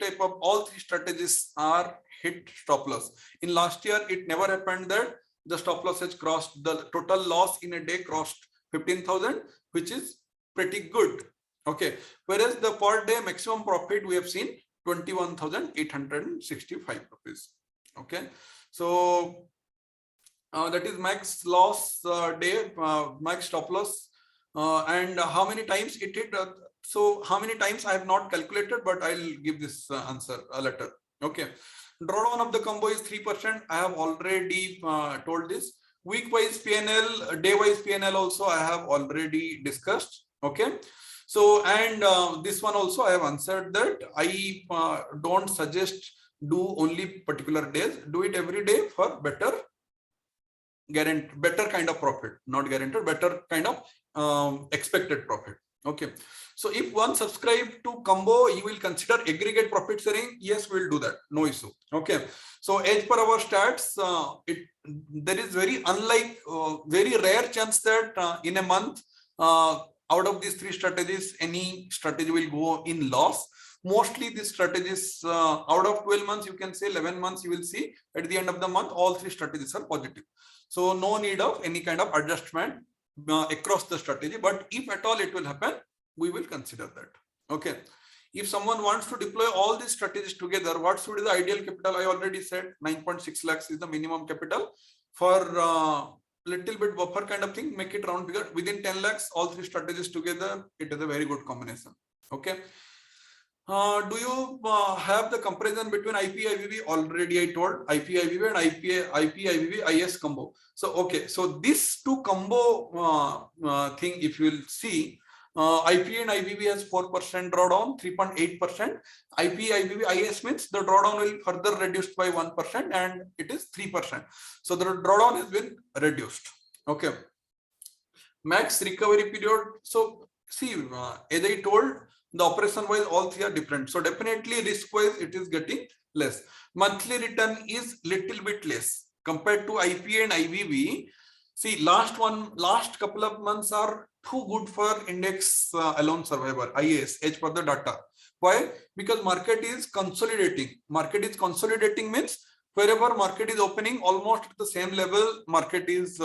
strategies are hit stop loss. In last year, it never happened that the stop loss has crossed, the total loss in a day crossed 15,000, which is pretty good. Okay, whereas the per day maximum profit we have seen 21,865 rupees. Okay, so that is max loss day, max stop loss, and how many times it hit. So how many times I have not calculated, but I'll give this answer later. Okay, drawdown of the combo is 3%. I have already told this. Week wise PNL, day wise PNL also I have already discussed. Okay, so and this one also I have answered that I don't suggest do only particular days. Do it every day for better kind of profit, not guaranteed, better kind of expected profit. Okay, so if one subscribe to combo, you will consider aggregate profit sharing. Yes, we'll do that, no issue. Okay, so as per our stats, there is very rare chance that in a month, out of these three strategies, any strategy will go in loss. Mostly these strategies, out of 12 months, you can say 11 months, you will see at the end of the month, all three strategies are positive. So no need of any kind of adjustment across the strategy. But if at all it will happen, we will consider that. Okay. If someone wants to deploy all these strategies together, what should be the ideal capital? I already said 9.6 lakhs is the minimum capital. For little bit buffer kind of thing, make it round figure. Within 10 lakhs, all three strategies together, it is a very good combination. Okay. Do you have the comparison between IP-IVV? Already I told IP-IVV and IP-IVV-IS combo. So, okay. So these two combo thing, if you will see, IP and IVV has 4% drawdown, 3.8%. IP-IVV-IS means the drawdown will further reduced by 1% and it is 3%. So the drawdown has been reduced. Okay. Max recovery period. So see, as I told, the operation wise all three are different. So definitely risk wise it is getting less. Monthly return is little bit less compared to IP and IVV. See, last couple of months are too good for index alone survivor, IAS, as per the data. Why? Because market is consolidating. Market is consolidating means wherever market is opening, almost at the same level market is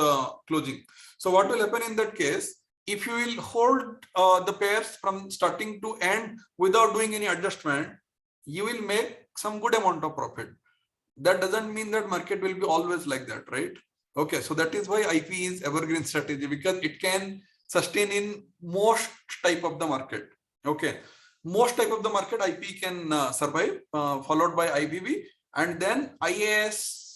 closing. So what will happen in that case? If you will hold the pairs from starting to end without doing any adjustment, you will make some good amount of profit. That doesn't mean that market will be always like that, right? Okay, so that is why IP is evergreen strategy, because it can sustain in most type of the market. Okay, most type of the market IP can survive, followed by IVV, and then IAS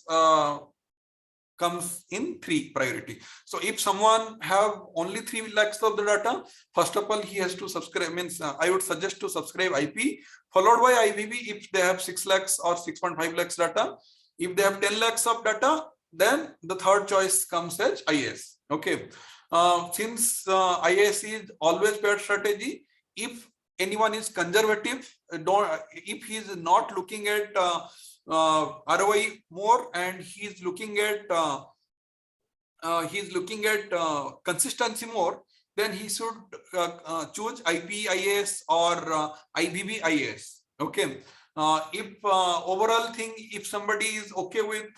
comes in 3 priority. So if someone have only 3 lakhs of the data, first of all he has to subscribe, means I would suggest to subscribe IP, followed by IVV if they have 6 lakhs or 6.5 lakhs data. If they have 10 lakhs of data, then the third choice comes as IAS. Okay, since IAS is always paired strategy, if anyone is conservative, if he is not looking at ROI more and he is looking at he's looking at consistency more, then he should choose IPIS or IBBIS. Okay. If overall thing, if somebody is okay with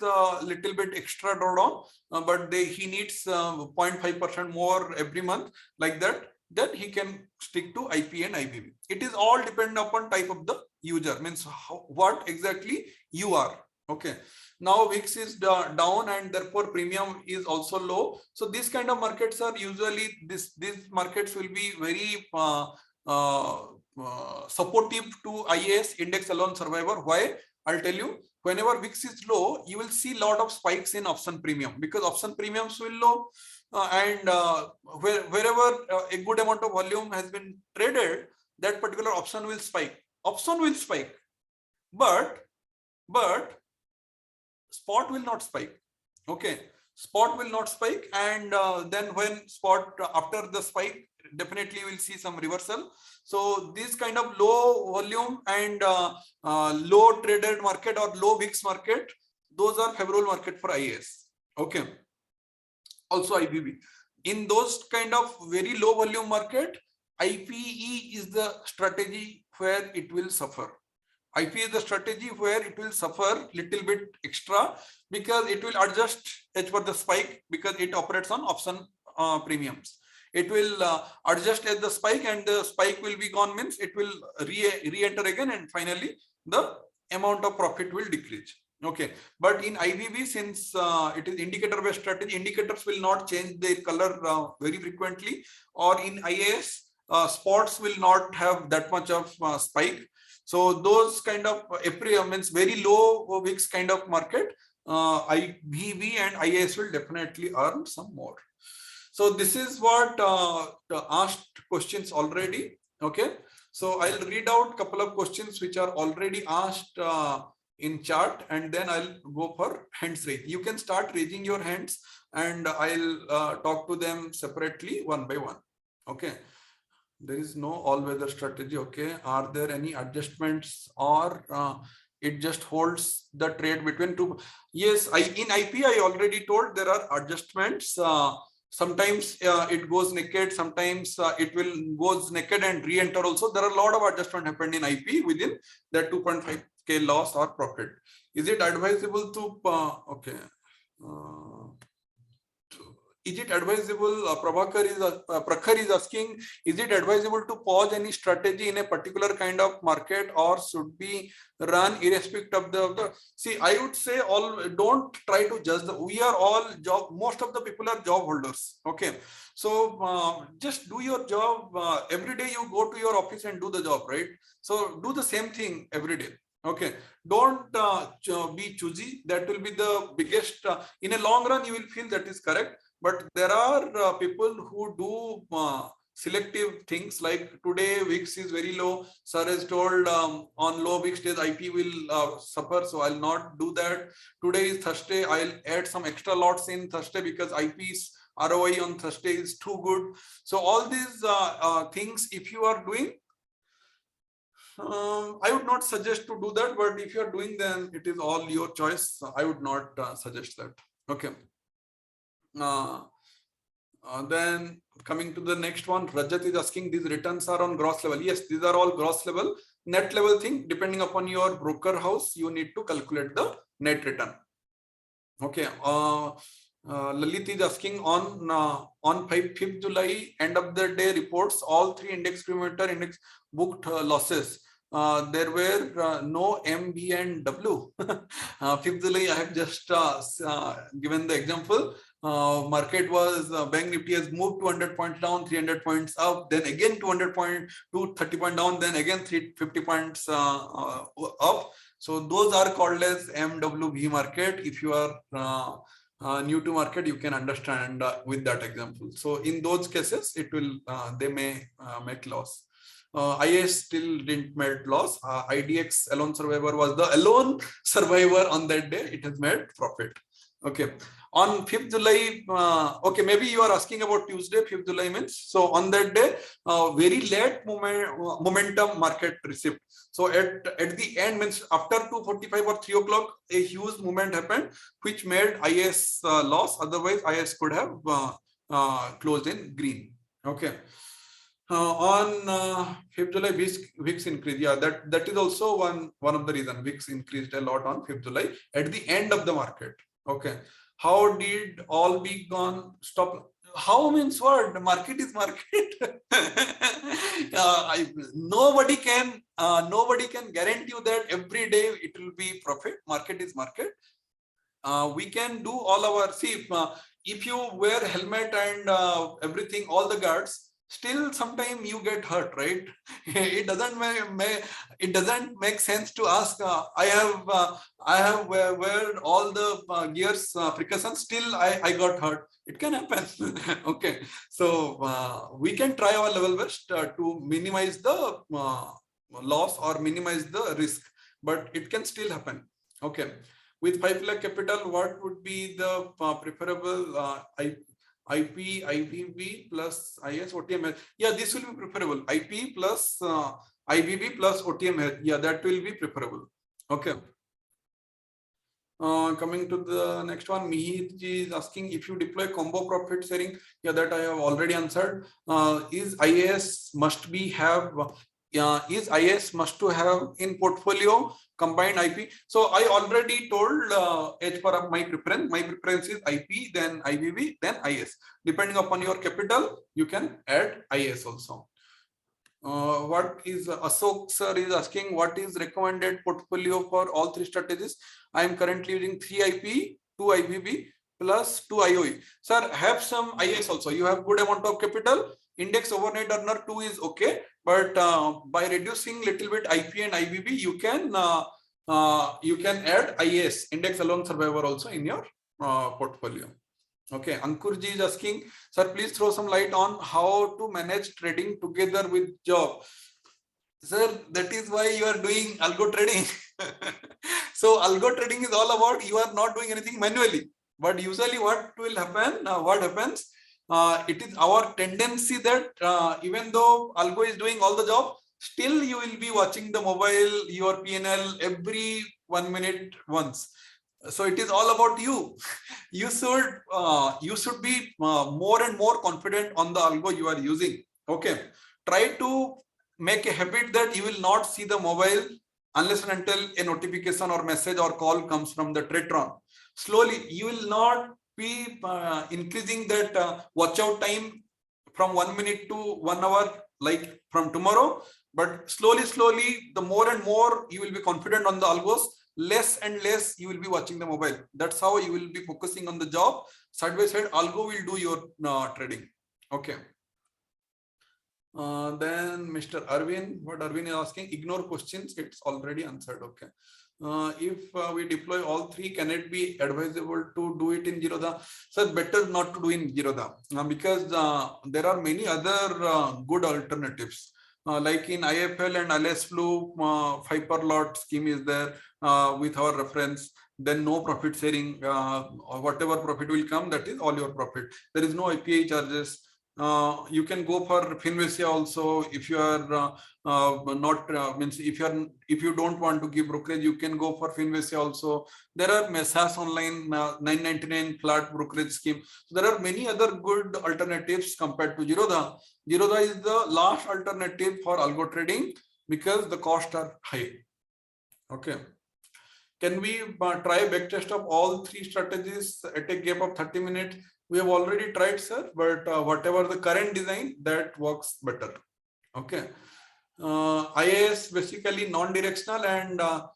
little bit extra drawdown, but he needs 0.5% more every month, like that, then he can stick to IP and IBB. It is all dependent upon type of the user, means what exactly you are. Okay. Now VIX is down and therefore premium is also low. So these kind of markets are usually, these markets will be very supportive to IAS, index alone survivor. Why? I'll tell you. Whenever VIX is low, you will see a lot of spikes in option premium, because option premiums will low, and wherever a good amount of volume has been traded, that particular option will spike. Option will spike, but spot will not spike. Okay, spot will not spike, and then when spot after the spike, definitely we'll see some reversal. So this kind of low volume and low traded market or low VIX market, those are favorable market for IAS. Okay, also IBB. In those kind of very low volume market, IPE is the strategy where it will suffer. IP is the strategy where it will suffer little bit extra, because it will adjust as per the spike, because it operates on option premiums. It will adjust as the spike, and the spike will be gone, means it will re-enter again, and finally the amount of profit will decrease. Okay, but in IBB, since it is indicator based strategy, indicators will not change their color very frequently, or in IAS, spots will not have that much of spike. So those kind of means very low VIX kind of market, IBB and IAS will definitely earn some more. So this is what asked questions already. Okay, so I'll read out a couple of questions which are already asked in chat, and then I'll go for hands raise. You can start raising your hands, and I'll talk to them separately one by one. Okay. There is no all-weather strategy. Okay. Are there any adjustments, or it just holds the trade between two? Yes, in IP, I already told there are adjustments. Sometimes it goes naked, sometimes it will goes naked and re-enter also. There are a lot of adjustment happened in IP within that 2.5K loss or profit. Is it advisable to okay? Is it advisable, Prakhar is asking, is it advisable to pause any strategy in a particular kind of market, or should be run irrespective of the see, I would say don't try to judge we are all most of the people are job holders. Okay. So just do your job. Every day you go to your office and do the job, right? So do the same thing every day. Okay, don't be choosy. That will be the biggest, in a long run, you will feel that is correct. But there are people who do selective things, like today VIX is very low. Sir has told on low VIX days IP will suffer, so I'll not do that. Today is Thursday. I'll add some extra lots in Thursday because IP's ROI on Thursday is too good. So all these things, if you are doing, I would not suggest to do that. But if you are doing, then it is all your choice. I would not suggest that. Okay. Then coming to the next one, Rajat is asking, these returns are on gross level. Yes, these are all gross level. Net level thing, depending upon your broker house, you need to calculate the net return. Okay. Lalit is asking, on 5th July, end of the day reports, all three index perimeter index booked losses. There were no M, B, and W. 5th July, I have just given the example. Market was Bank Nifty has moved 200 points down, 300 points up, then again 200 points, 230 points down, then again 350 points up. So those are called as MWB market. If you are new to market, you can understand with that example. So in those cases, it will they may make loss. IAS still didn't make loss. IDX alone survivor was the alone survivor on that day. It has made profit. Okay. On 5th July, okay, maybe you are asking about Tuesday, 5th July means. So on that day, very late momentum market received. So at the end means after 2:45 or 3 o'clock, a huge movement happened, which made IS loss. Otherwise, IS could have closed in green. Okay. On 5th July, VIX increased. Yeah, that is also one of the reasons. VIX increased a lot on 5th July at the end of the market. Okay. How did all be gone? Stop. How means what? The market is market. Nobody can guarantee you that every day it will be profit. Market is market. We can do all our if you wear helmet and everything, all the guards, still sometime you get hurt, right? It doesn't make sense to ask. I have wear all the gears precautions, still I got hurt. It can happen. Okay, so we can try our level best to minimize the loss or minimize the risk, but it can still happen. Okay. With 5 lakh capital, what would be the preferable IP, IBB plus IS, OTM? Yeah, this will be preferable. IP plus IBB plus OTM. Yeah, that will be preferable. Okay. Coming to the next one, Mihit ji is asking if you deploy combo profit sharing. Yeah, that I have already answered. Is IAS must to have in portfolio combined IP? So I already told as per my preference is IP, then IBB, then IS. Depending upon your capital, you can add IS also. What is Ashok sir is asking, what is recommended portfolio for all three strategies? I am currently using 3 IP, 2 IBB plus 2 IOE. Sir, have some IS also. You have good amount of capital. Index overnight earner 2 is okay, but by reducing little bit IP and IBB, you can add IS, index alone survivor, also in your portfolio. Okay, Ankur ji is asking, sir, please throw some light on how to manage trading together with job. Sir, that is why you are doing algo trading. So algo trading is all about you are not doing anything manually. But usually what will happen, what happens, it is our tendency that even though algo is doing all the job, still you will be watching the mobile, your PNL every 1 minute once. So it is all about you. You should be more and more confident on the algo you are using. Okay. Try to make a habit that you will not see the mobile unless and until a notification or message or call comes from the Tradetron. Slowly, you will not be increasing that watch out time from 1 minute to 1 hour like from tomorrow. But slowly, the more and more you will be confident on the algos, less and less you will be watching the mobile. That's how you will be focusing on the job. Side by side, algo will do your trading. Okay. Then Mr. Arvind, what Arvind is asking, ignore questions, it's already answered. Okay. If we deploy all three, can it be advisable to do it in Zerodha? So better not to do in Zerodha because there are many other good alternatives. Like in IIFL and AlliceBlue, 5 per lot scheme is there with our reference. Then no profit sharing, or whatever profit will come, that is all your profit. There is no IPA charges. You can go for Finvicia also if you are means if you don't want to give brokerage, you can go for Finvicia also. There are SaaS online 999 flat brokerage scheme. So there are many other good alternatives compared to Zerodha. Zerodha is the last alternative for algo trading because the costs are high. Okay. Can we try a backtest of all three strategies at a gap of 30 minutes? We have already tried, sir, but whatever the current design, that works better. Okay. IAS basically non-directional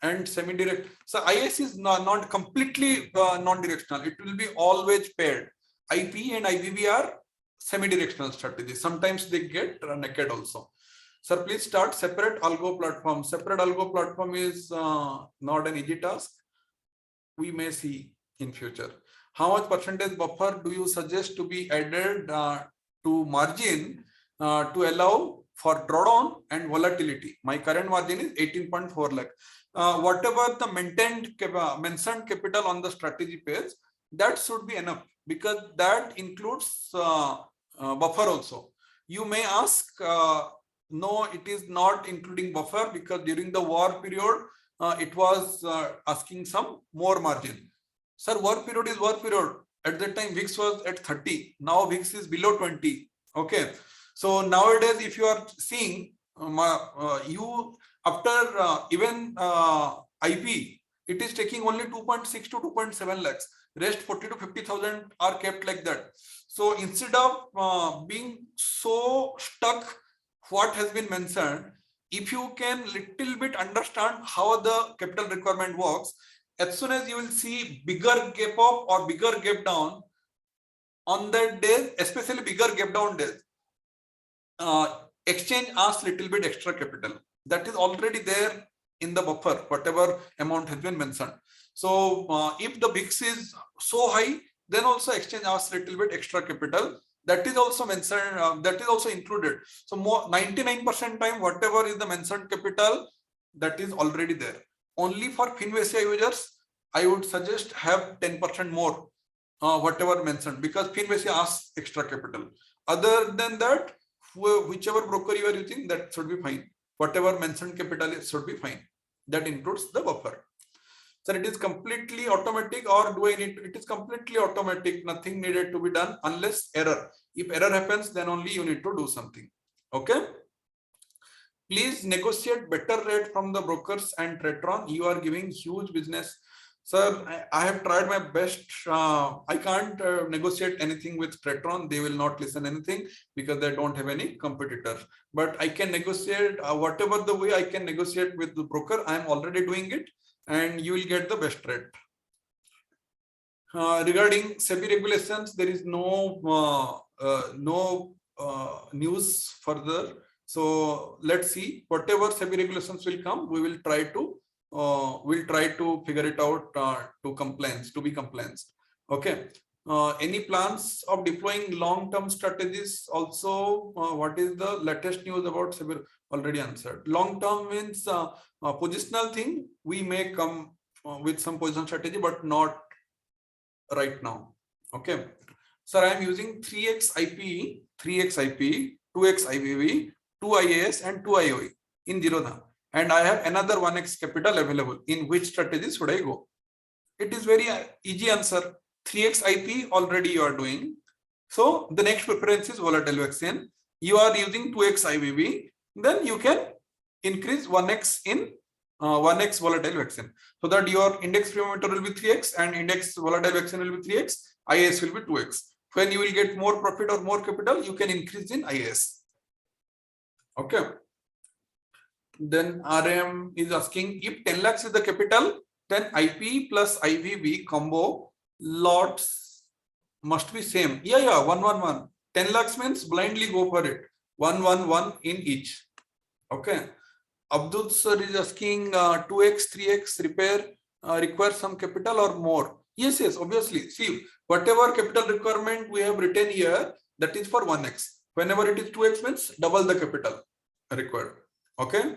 and semi-direct. So IAS is not completely non-directional. It will be always paired. IP and IBB are semi-directional strategies. Sometimes they get naked also. Sir, please start separate algo platform. Separate algo platform is not an easy task. We may see in future. How much percentage buffer do you suggest to be added to margin to allow for drawdown and volatility? My current margin is 18.4 lakh. whatever the mentioned capital on the strategy page, that should be enough, because that includes buffer also. You may ask, no, it is not including buffer, because during the war period, it was asking some more margin. Sir, war period is war period. At that time, VIX was at 30. Now VIX is below 20. Okay. So nowadays, if you are seeing, you after even IP, it is taking only 2.6 to 2.7 lakhs. Rest 40 to 50,000 are kept like that. So instead of being so stuck what has been mentioned, if you can little bit understand how the capital requirement works, as soon as you will see bigger gap up or bigger gap down on that day, especially bigger gap down days, exchange asks little bit extra capital. That is already there in the buffer, whatever amount has been mentioned. So if the VIX is so high, then also exchange asks little bit extra capital. That is also mentioned, that is also included. So more 99% time, whatever is the mentioned capital, that is already there. Only for FinVSI users, I would suggest have 10% more, whatever mentioned, because FinVSI asks extra capital. Other than that, whichever broker you are using, that should be fine. Whatever mentioned capital is should be fine. That includes the buffer. So it is completely automatic, or do I need to? It is completely automatic. Nothing needed to be done unless error. If error happens, then only you need to do something. Okay. Please negotiate better rate from the brokers and Tretron. You are giving huge business. Sir, I have tried my best. I can't negotiate anything with Tretron. They will not listen anything because they don't have any competitors. But I can negotiate whatever the way I can negotiate with the broker. I am already doing it, and you will get the best rate. Regarding SEBI regulations, there is no news further. So let's see. Whatever SEBI regulations will come, we will try to figure it out to be compliance. Okay. Any plans of deploying long-term strategies? Also, what is the latest news about SEBI? Already answered. Long-term means positional thing. We may come with some position strategy, but not right now. Okay. Sir, I am using 3x IP, 2x IVV, 2 IAS, and 2 IOE in Zerodha. And I have another 1x capital available. In which strategy should I go? It is very easy answer. 3x IP already you are doing. So the next preference is volatile vaccine. You are using 2x IVV. Then you can increase 1x in 1x volatile vaccine. So that your index parameter will be 3x and index volatile vaccine will be 3x. IAS will be 2x. When you will get more profit or more capital, you can increase in IAS. Okay. Then RM is asking, if 10 lakhs is the capital, then IP plus IVV combo lots must be same. Yeah, 111. 10 lakhs means blindly go for it. 111 in each. Okay. Abdul sir is asking 2x, 3x repair require some capital or more? Yes, obviously. See, whatever capital requirement we have written here, that is for 1x. Whenever it is 2x means double the capital required. Okay.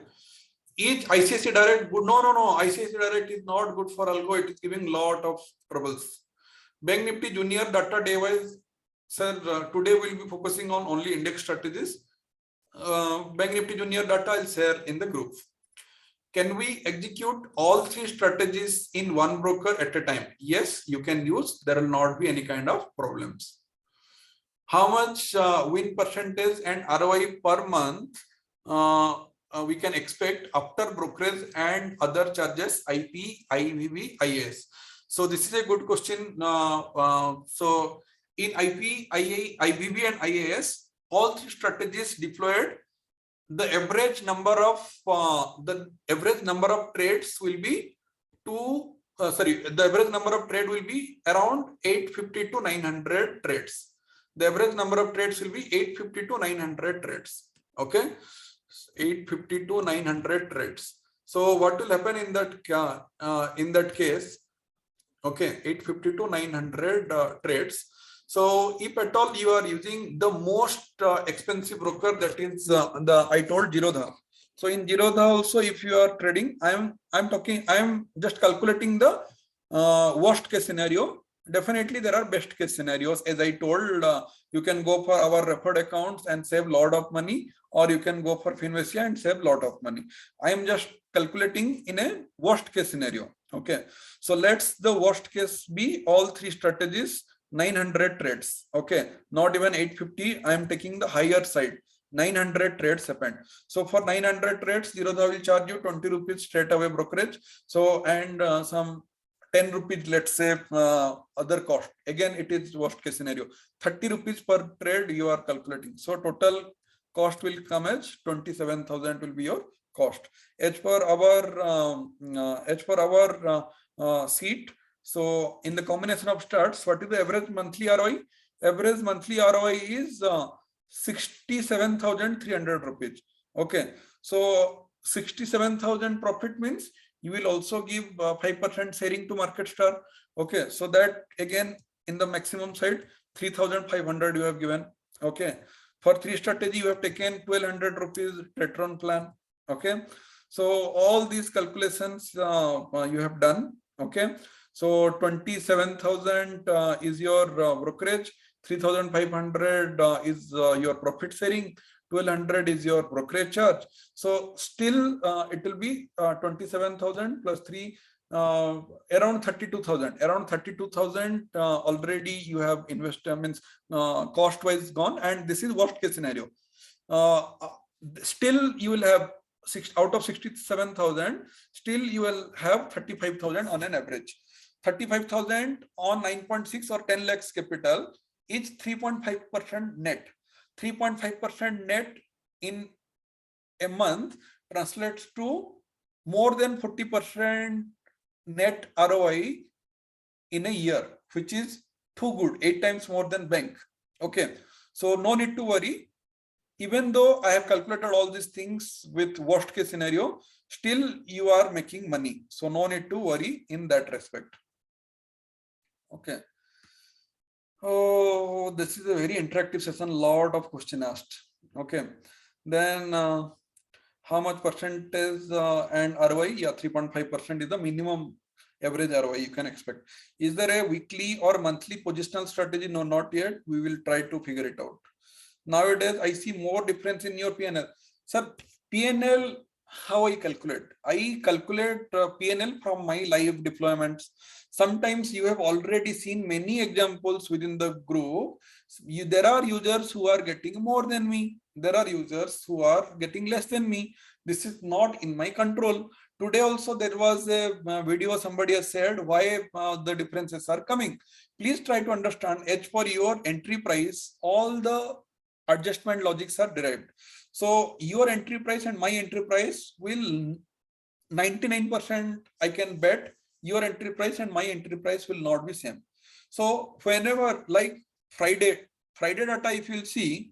Each ICICI Direct good? No. ICICI Direct is not good for algo. It is giving lot of troubles. Bank Nifty Junior data day wise, sir. Today we'll be focusing on only index strategies. Bank Nifty Junior data I'll share in the group. Can we execute all 3 strategies in one broker at a time? Yes, you can use. There will not be any kind of problems. How much win percentage and ROI per month we can expect after brokerage and other charges, IP, IVV, IAS? So this is a good question. So in IP, IVV and IAS, all 3 strategies deployed, the average number of trades will be the average number of trade will be around 850 to 900 trades. The average number of trades will be 850 to 900 trades. Okay, 850 to 900 trades. So what will happen in that case? Okay, 850 to 900 trades. So if at all you are using the most expensive broker, that is I told Zerodha. So in Zerodha also, if you are trading, I'm just calculating the worst case scenario. Definitely there are best case scenarios. As I told, you can go for our referred accounts and save lot of money, or you can go for Finvesia and save lot of money. I am just calculating in a worst case scenario. Okay. So let's the worst case be all three strategies, 900 trades. Okay. Not even 850. I am taking the higher side. 900 trades happened. So for 900 trades, Zerodha will charge you 20 rupees straight away brokerage. So, and some 10 rupees, let's say, other cost. Again, it is worst case scenario. 30 rupees per trade you are calculating. So total cost will come as 27,000 will be your cost. As per our seat. So in the combination of starts, what is the average monthly ROI? Average monthly ROI is 67,300 rupees. Okay, so 67,000 profit means you will also give 5% sharing to market star. Okay, so that again in the maximum side 3,500 you have given. Okay, for three strategy you have taken 1,200 rupees Tetron plan. Okay, so all these calculations you have done. Okay, so 27,000 is your brokerage. 3,500 is your profit sharing, 1,200 is your brokerage charge. So still it will be 27,000 plus 3, around 32,000. Around 32,000 already you have invested, means cost wise gone, and this is worst case scenario. Still you will have out of 67,000, still you will have 35,000 on an average. 35,000 on 9.6 or 10 lakhs capital is 3.5% net. 3.5% net in a month translates to more than 40% net ROI in a year, which is too good, 8 times more than bank. Okay, so no need to worry. Even though I have calculated all these things with worst case scenario, still you are making money. So no need to worry in that respect. Okay. Oh, this is a very interactive session. Lot of question asked. Okay. Then how much percentage and ROI? Yeah, 3.5% is the minimum average ROI you can expect. Is there a weekly or monthly positional strategy? No, not yet. We will try to figure it out. Nowadays, I see more difference in your PNL. Sir, PNL, how I calculate? I calculate PNL from my live deployments. Sometimes you have already seen many examples within the group. There are users who are getting more than me. There are users who are getting less than me. This is not in my control. Today also there was a video somebody has said why the differences are coming. Please try to understand as per your entry price, all the adjustment logics are derived. So your entry price and my entry price will 99% I can bet your entry price and my entry price will not be same. So whenever like Friday data, if you'll see,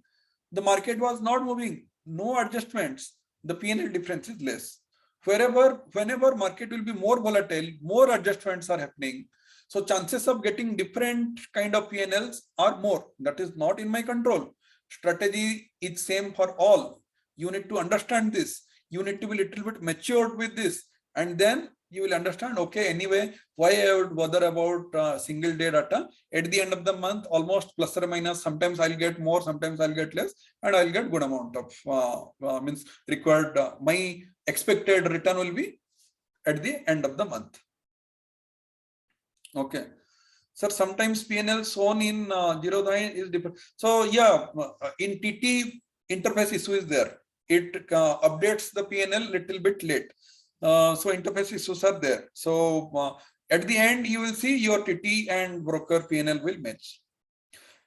the market was not moving, no adjustments, the PNL difference is less. Whenever market will be more volatile, more adjustments are happening. So chances of getting different kind of PNLs are more. That is not in my control. Strategy is same for all. You need to understand this. You need to be a little bit matured with this, and then you will understand, okay, anyway, why I would bother about single day data. At the end of the month, almost plus or minus, sometimes I'll get more, sometimes I'll get less, and I'll get good amount of means required, my expected return will be at the end of the month. Okay. Sir, sometimes PNL shown in Zerodha is different. So yeah, in TT interface issue is there. It updates the PNL little bit late. So interface issues are there. So at the end, you will see your TT and broker PNL will match.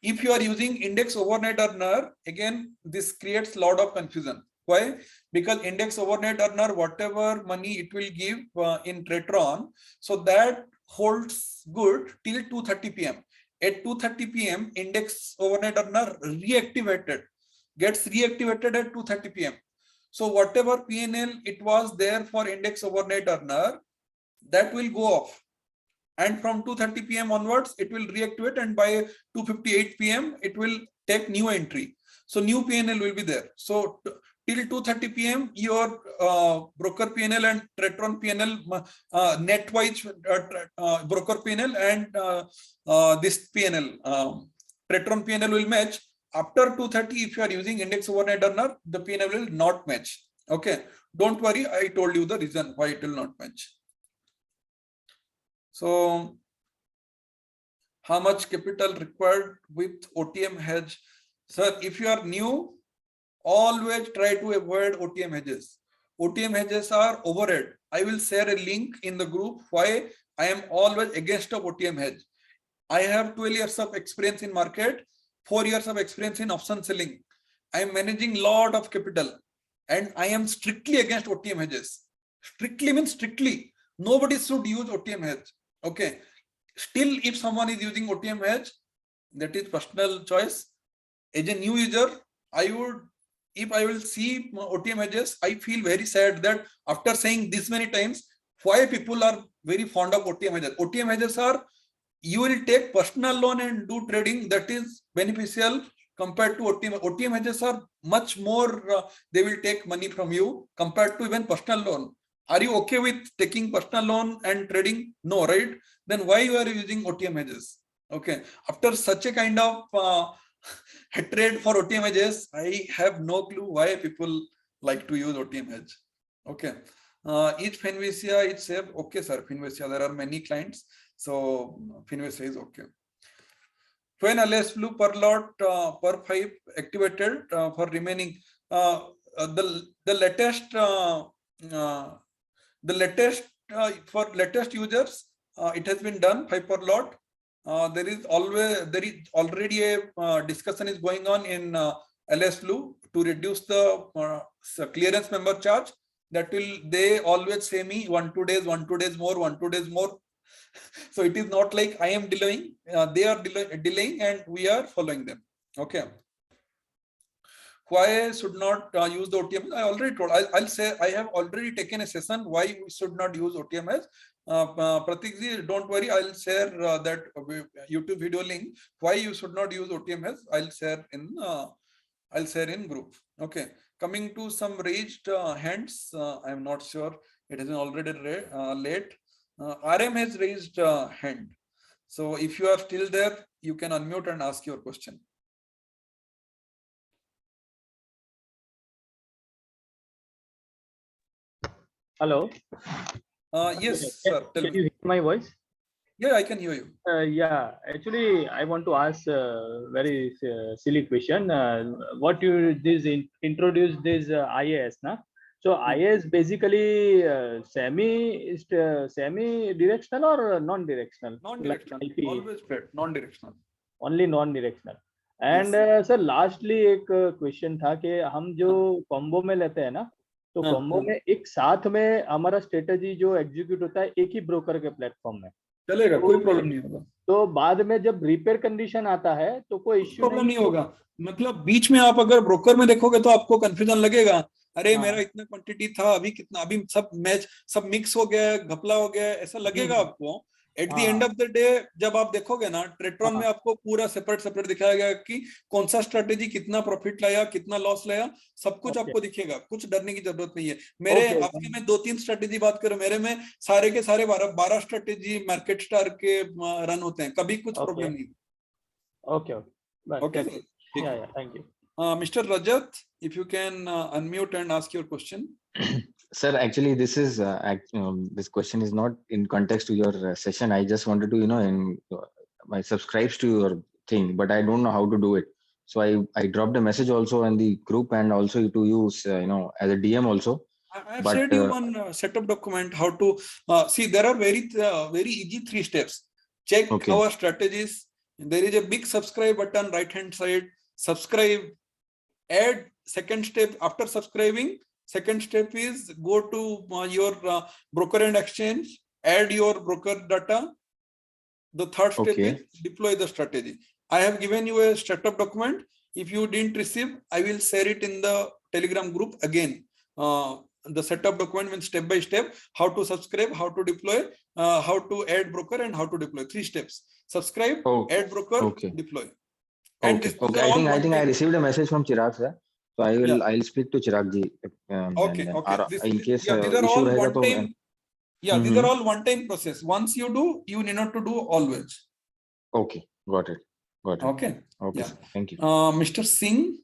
If you are using index overnight earner, again, this creates a lot of confusion. Why? Because index overnight earner, whatever money it will give in Tetron, so that holds good till 2:30 p.m. At 2:30 p.m., index overnight earner gets reactivated at 2:30 p.m. So whatever PNL it was there for index overnight earner, that will go off. And from 2:30 p.m. onwards, it will reactivate, and by 2:58 p.m., it will take new entry. So new PNL will be there. So till 2:30 p.m. your broker PNL and Tretron PNL net wise broker PNL and this PNL Tretron PNL will match. After 2:30, if you are using index overnight earner, the PNL will not match. Okay, don't worry, I told you the reason why it will not match. So how much capital required with OTM hedge? Sir, if you are new, always try to avoid OTM hedges. OTM hedges are overhead. I will share a link in the group why I am always against a OTM hedge. I have 12 years of experience in market, 4 years of experience in option selling. I am managing lot of capital and I am strictly against OTM hedges. Strictly means strictly. Nobody should use OTM hedge. Okay. Still, if someone is using OTM hedge, that is personal choice. As a new user, if I will see OTM hedges, I feel very sad that after saying this many times, why people are very fond of OTM hedges. OTM hedges are, you will take personal loan and do trading, that is beneficial compared to OTM. OTM hedges are much more, they will take money from you compared to even personal loan. Are you okay with taking personal loan and trading? No, right? Then why you are using OTM hedges? Okay. After such a kind of hatred for OTM hedges, I have no clue why people like to use OTM hedge. Okay. Each Finvicia is safe. Okay, sir. Finvicia, there are many clients. So Finvicia is okay. When AlliceBlue per lot per 5 activated for remaining, the latest for latest users, it has been done 5 per lot. There is already a discussion is going on in AlliceBlue to reduce the clearance member charge. That will, they always say me 1-2 days, 1-2 days more, 1-2 days more. So it is not like I am delaying, they are delaying and we are following them. Okay. Why should not use the OTM? I already told, I'll say I have already taken a session why we should not use OTM. Pratikji, don't worry, I'll share that YouTube video link why you should not use OTM. I'll share in group. Okay. Coming to some raised hands, I'm not sure, it is already late. RM has raised hand. So if you are still there, you can unmute and ask your question. Hello. Yes, sir. Can you hear my voice? Yeah, I can hear you. Yeah, actually, I want to ask a very silly question. What you introduced this IAS, na? So IAS basically semi-directional or non-directional? Non-directional. Like Always trade. Non-directional. Only non-directional. And sir, lastly एक question था कि हम जो combo में लेते हैं ना, तो कॉम्बो में एक साथ में हमारा स्ट्रेटेजी जो एग्जीक्यूट होता है एक ही ब्रोकर के प्लेटफॉर्म में चलेगा, कोई प्रॉब्लम नहीं होगा। तो बाद में जब रिपेयर कंडीशन आता है तो कोई इश्यू प्रॉब्लम नहीं होगा। मतलब बीच में आप अगर ब्रोकर में देखोगे तो आपको कंफ्यूजन लगेगा, अरे मेरा इतना क्वांटिटी था, अभी कितना, अभी सब मैच सब मिक्स हो गया, घपला हो गया, ऐसा लगेगा आपको। At the end of the day जब आप देखोगे ना, ट्रेट्रॉन में आपको पूरा सेपरेट दिखाया गया कि कौन सा स्ट्रेटेजी कितना प्रॉफिट लाया, कितना लॉस लाया, सब कुछ आपको दिखेगा। कुछ डरने की जरूरत नहीं है। मेरे आपके में 2-3 स्ट्रेटेजी बात करो, मेरे में सारे के सारे 12 स्ट्रेटेजी मार्केट स्टार के रन होते हैं, कभी कुछ प्रॉब्लम नहीं। Okay okay, thank you. Mr. Rajat, if you can unmute and ask your question. Sir, actually, this is this question is not in context to your session. I just wanted to, I subscribes to your thing, but I don't know how to do it. So I dropped a message also in the group and also to use, as a DM also. I have shared you one setup document how to see. There are very easy 3 steps. Check our strategies. There is a big subscribe button right hand side. Subscribe. Add second step after subscribing. Second step is go to your broker and exchange, add your broker data. The third step is deploy the strategy. I have given you a setup document. If you didn't receive, I will share it in the Telegram group again. The setup document means step by step, how to subscribe, how to deploy, how to add broker and how to deploy. 3 steps. Subscribe, add broker, deploy. And I think I received a message from Chirag sir. So Yeah. I'll speak to Chirag ji, Okay. and Okay. This, in case yeah, these are issue all रहेगा one तो time. Yeah, these are all one time process. Once you do, you need not to do always. okay, got it. Okay. Okay, Yeah. sir. Thank you. Mr. Singh,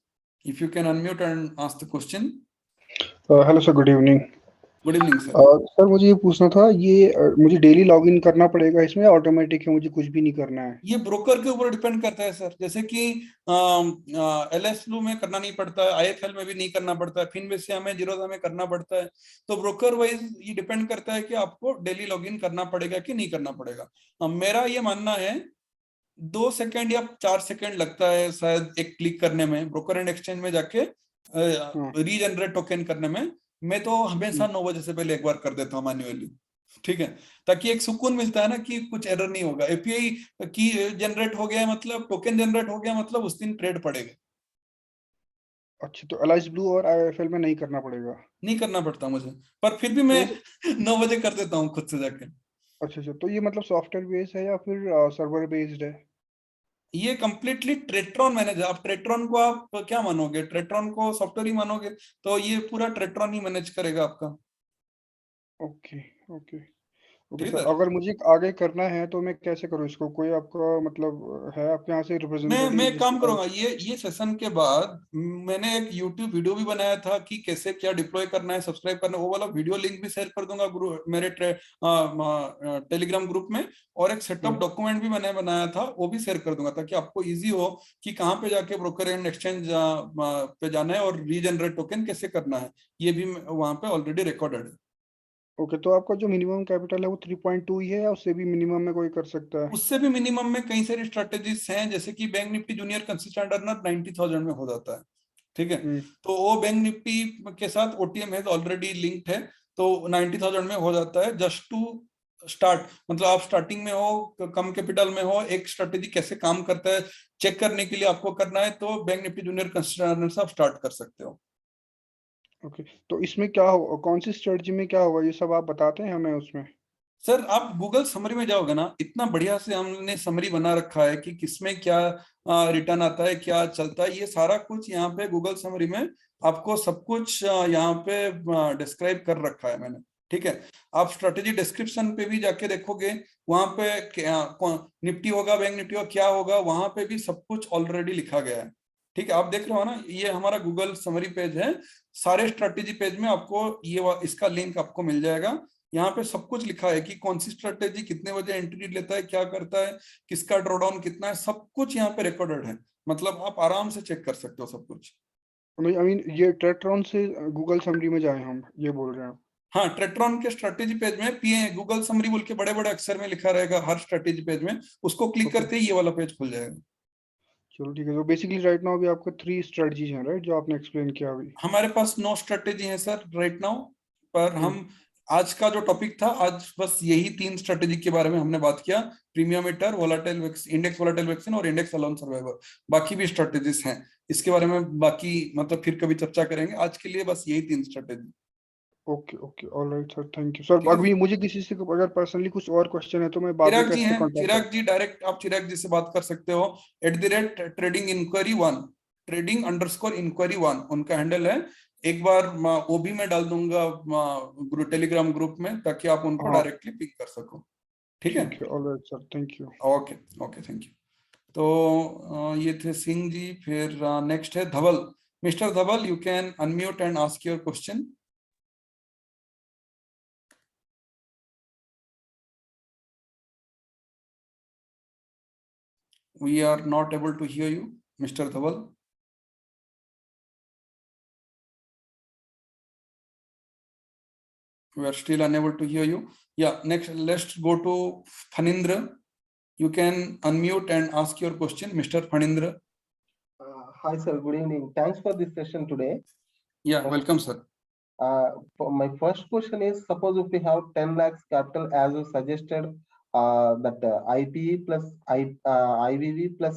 if you can unmute and ask the question. Hello sir, good evening. Good evening, sir. Sir मुझे ये पूछना था, ये मुझे daily login करना पड़ेगा इसमें या ऑटोमेटिक है, मुझे कुछ भी नहीं करना है? ये ब्रोकर के ऊपर डिपेंड करता है सर। जैसे कि LS Blue में करना नहीं पड़ता है, IIFL में भी नहीं करना पड़ता है, फिनवेसिया में, जीरोधा में करना पड़ता है। तो ब्रोकर वाइज ये डिपेंड करता है कि आपको डेली लॉगिन करना पड़ेगा कि नहीं करना पड़ेगा। मेरा ये मानना है 2 सेकंड या 4 सेकंड लगता है शायद एक क्लिक करने में, ब्रोकर एंड एक्सचेंज में जाके रीजनरेट टोकन करने में। मैं तो हमेशा 9 बजे से पहले एक बार कर देता हूँ मैन्युअली, ठीक है, ताकि एक सुकून मिलता है ना कि कुछ एरर नहीं होगा। एपीआई की जनरेट हो गया मतलब, टोकन जनरेट हो गया मतलब उस दिन ट्रेड पड़ेगा। अच्छा, तो AlliceBlue और IIFL में नहीं करना पड़ेगा? नहीं करना पड़ता मुझे, पर फिर भी मैं 9 बजे कर देता हूँ खुद से जाके। अच्छा, तो ये मतलब सॉफ्टवेयर बेस्ड है या फिर सर्वर बेस्ड है? ये कंप्लीटली ट्रेट्रॉन मैनेज है। आप ट्रेट्रॉन को आप क्या मानोगे, ट्रेट्रॉन को सॉफ्टवेयर ही मानोगे, तो ये पूरा ट्रेट्रॉन ही मैनेज करेगा आपका। ओके ओके ओके ठीक सर, है। अगर मुझे आगे करना है तो मैं कैसे करूँ इसको? कोई आपका मतलब है आपके यहाँ से मैं रिप्रेजेंटेटिव एक काम जिसके करूंगा, पास? ये सेशन के बाद मैंने एक YouTube वीडियो भी बनाया था कि कैसे क्या डिप्लॉय करना है, सब्सक्राइब करना है। वो वाला वीडियो लिंक भी शेयर कर दूंगा ग्रुप, मेरे टेलीग्राम ग्रुप में। और एक सेटअप डॉक्यूमेंट भी मैंने बनाया था, वो भी शेयर कर दूंगा, ताकि आपको इजी हो कि कहाँ पे जाके ब्रोकर एंड एक्सचेंज पे जाना है और रीजनरेट टोकन कैसे करना है। ये भी वहां पे ऑलरेडी रिकॉर्डेड है। ओके, तो आपका जो मिनिमम कैपिटल है वो 3.2 ही है या उससे भी मिनिमम में कोई कर सकता है? उससे भी मिनिमम में कई सारी स्ट्रेटेजीज हैं, जैसे कि bank Nifty junior consistent earner 90,000 में हो जाता है, ठीक है। तो वो बैंक निफ्टी के साथ OTM है ऑलरेडी लिंक्ड है, तो 90,000 में हो जाता है। जस्ट टू स्टार्ट, मतलब आप स्टार्टिंग में हो, कम कैपिटल में हो, एक स्ट्रेटेजी कैसे काम करता है चेक करने के लिए आपको करना है, तो bank Nifty junior consistent earner से आप स्टार्ट कर सकते हो। ओके, तो इसमें क्या हो, कौन सी स्ट्रेटजी में क्या होगा, ये सब आप बताते हैं हमें उसमें? सर आप गूगल समरी में जाओगे ना, इतना बढ़िया से हमने समरी बना रखा है कि किसमें क्या रिटर्न आता है, क्या चलता है, ये सारा कुछ यहाँ पे गूगल समरी में आपको सब कुछ यहाँ पे डिस्क्राइब कर रखा है मैंने, ठीक है। आप स्ट्रेटेजी डिस्क्रिप्शन पे भी जाके देखोगे, वहां पे निफ्टी होगा, बैंक निफ्टी होगा, क्या होगा, वहां पे भी सब कुछ ऑलरेडी लिखा गया है, ठीक है। आप देख रहे हो ना, ये हमारा गूगल समरी पेज है। सारे स्ट्रेटेजी पेज में आपको ये इसका लिंक आपको मिल जाएगा। यहाँ पे सब कुछ लिखा है कि कौन सी स्ट्रेटेजी कितने बजे एंट्री लेता है, क्या करता है, किसका ड्रॉडाउन कितना है, सब कुछ यहाँ पे रिकॉर्डेड है। मतलब आप आराम से चेक कर सकते हो सब कुछ। आई मीन ये ट्रेट्रॉन से गूगल समरी में जाए हम, ये बोल रहे हैं आप? हाँ, ट्रेट्रॉन के स्ट्रेटेजी पेज में पीए गूगल समरी बोल के बड़े बड़े अक्षर में लिखा रहेगा हर स्ट्रेटेजी पेज में, उसको क्लिक करते ही ये वाला पेज खुल जाएगा। चलो ठीक है, तो बेसिकली राइट नाउ अभी आपको 3 स्ट्रेटजीज हैं, राइट, जो आपने एक्सप्लेन किया अभी? हमारे पास 9 स्ट्रेटेजी है सर राइट नाउ, पर हम आज का जो टॉपिक था, आज बस यही 3 स्ट्रेटेजी के बारे में हमने बात किया, premium meter, volatile index volatile vaccine और इंडेक्स अलोन सर्वाइवर। बाकी भी स्ट्रेटेजीज हैं, इसके बारे में बाकी मतलब फिर कभी चर्चा करेंगे। आज के लिए बस यही 3 strategy. Okay okay, alright sir, thank you sir. ठीक है अभी मुझे किसी से अगर पर्सनली कुछ और क्वेश्चन है तो मैं बाद में चिराग जी कैसे हैं, कांटेक्ट चिराग करूं? जी डायरेक्ट आप चिराग जी से बात कर सकते हो, @trading_inquiry1, trading_inquiry1 उनका हैंडल है। एक बार वो भी मैं डाल दूंगा टेलीग्राम ग्रुप में, ताकि आप उनको हाँ डायरेक्टली पिक कर सको, ठीक है। ठीक है, alright sir, thank you. Okay okay, thank you. तो ये थे सिंह जी, फिर नेक्स्ट है Dhaval. Mister Dhaval, you can unmute and ask your question. We are not able to hear you, Mr. Dhaval. We are still unable to hear you. Yeah, next, let's go to Phanindra. You can unmute and ask your question, Mr. Phanindra. Hi, sir. Good evening. Thanks for this session today. Yeah, welcome, sir. My first question is, suppose if we have 10 lakhs capital as you suggested, that IPE plus IVV plus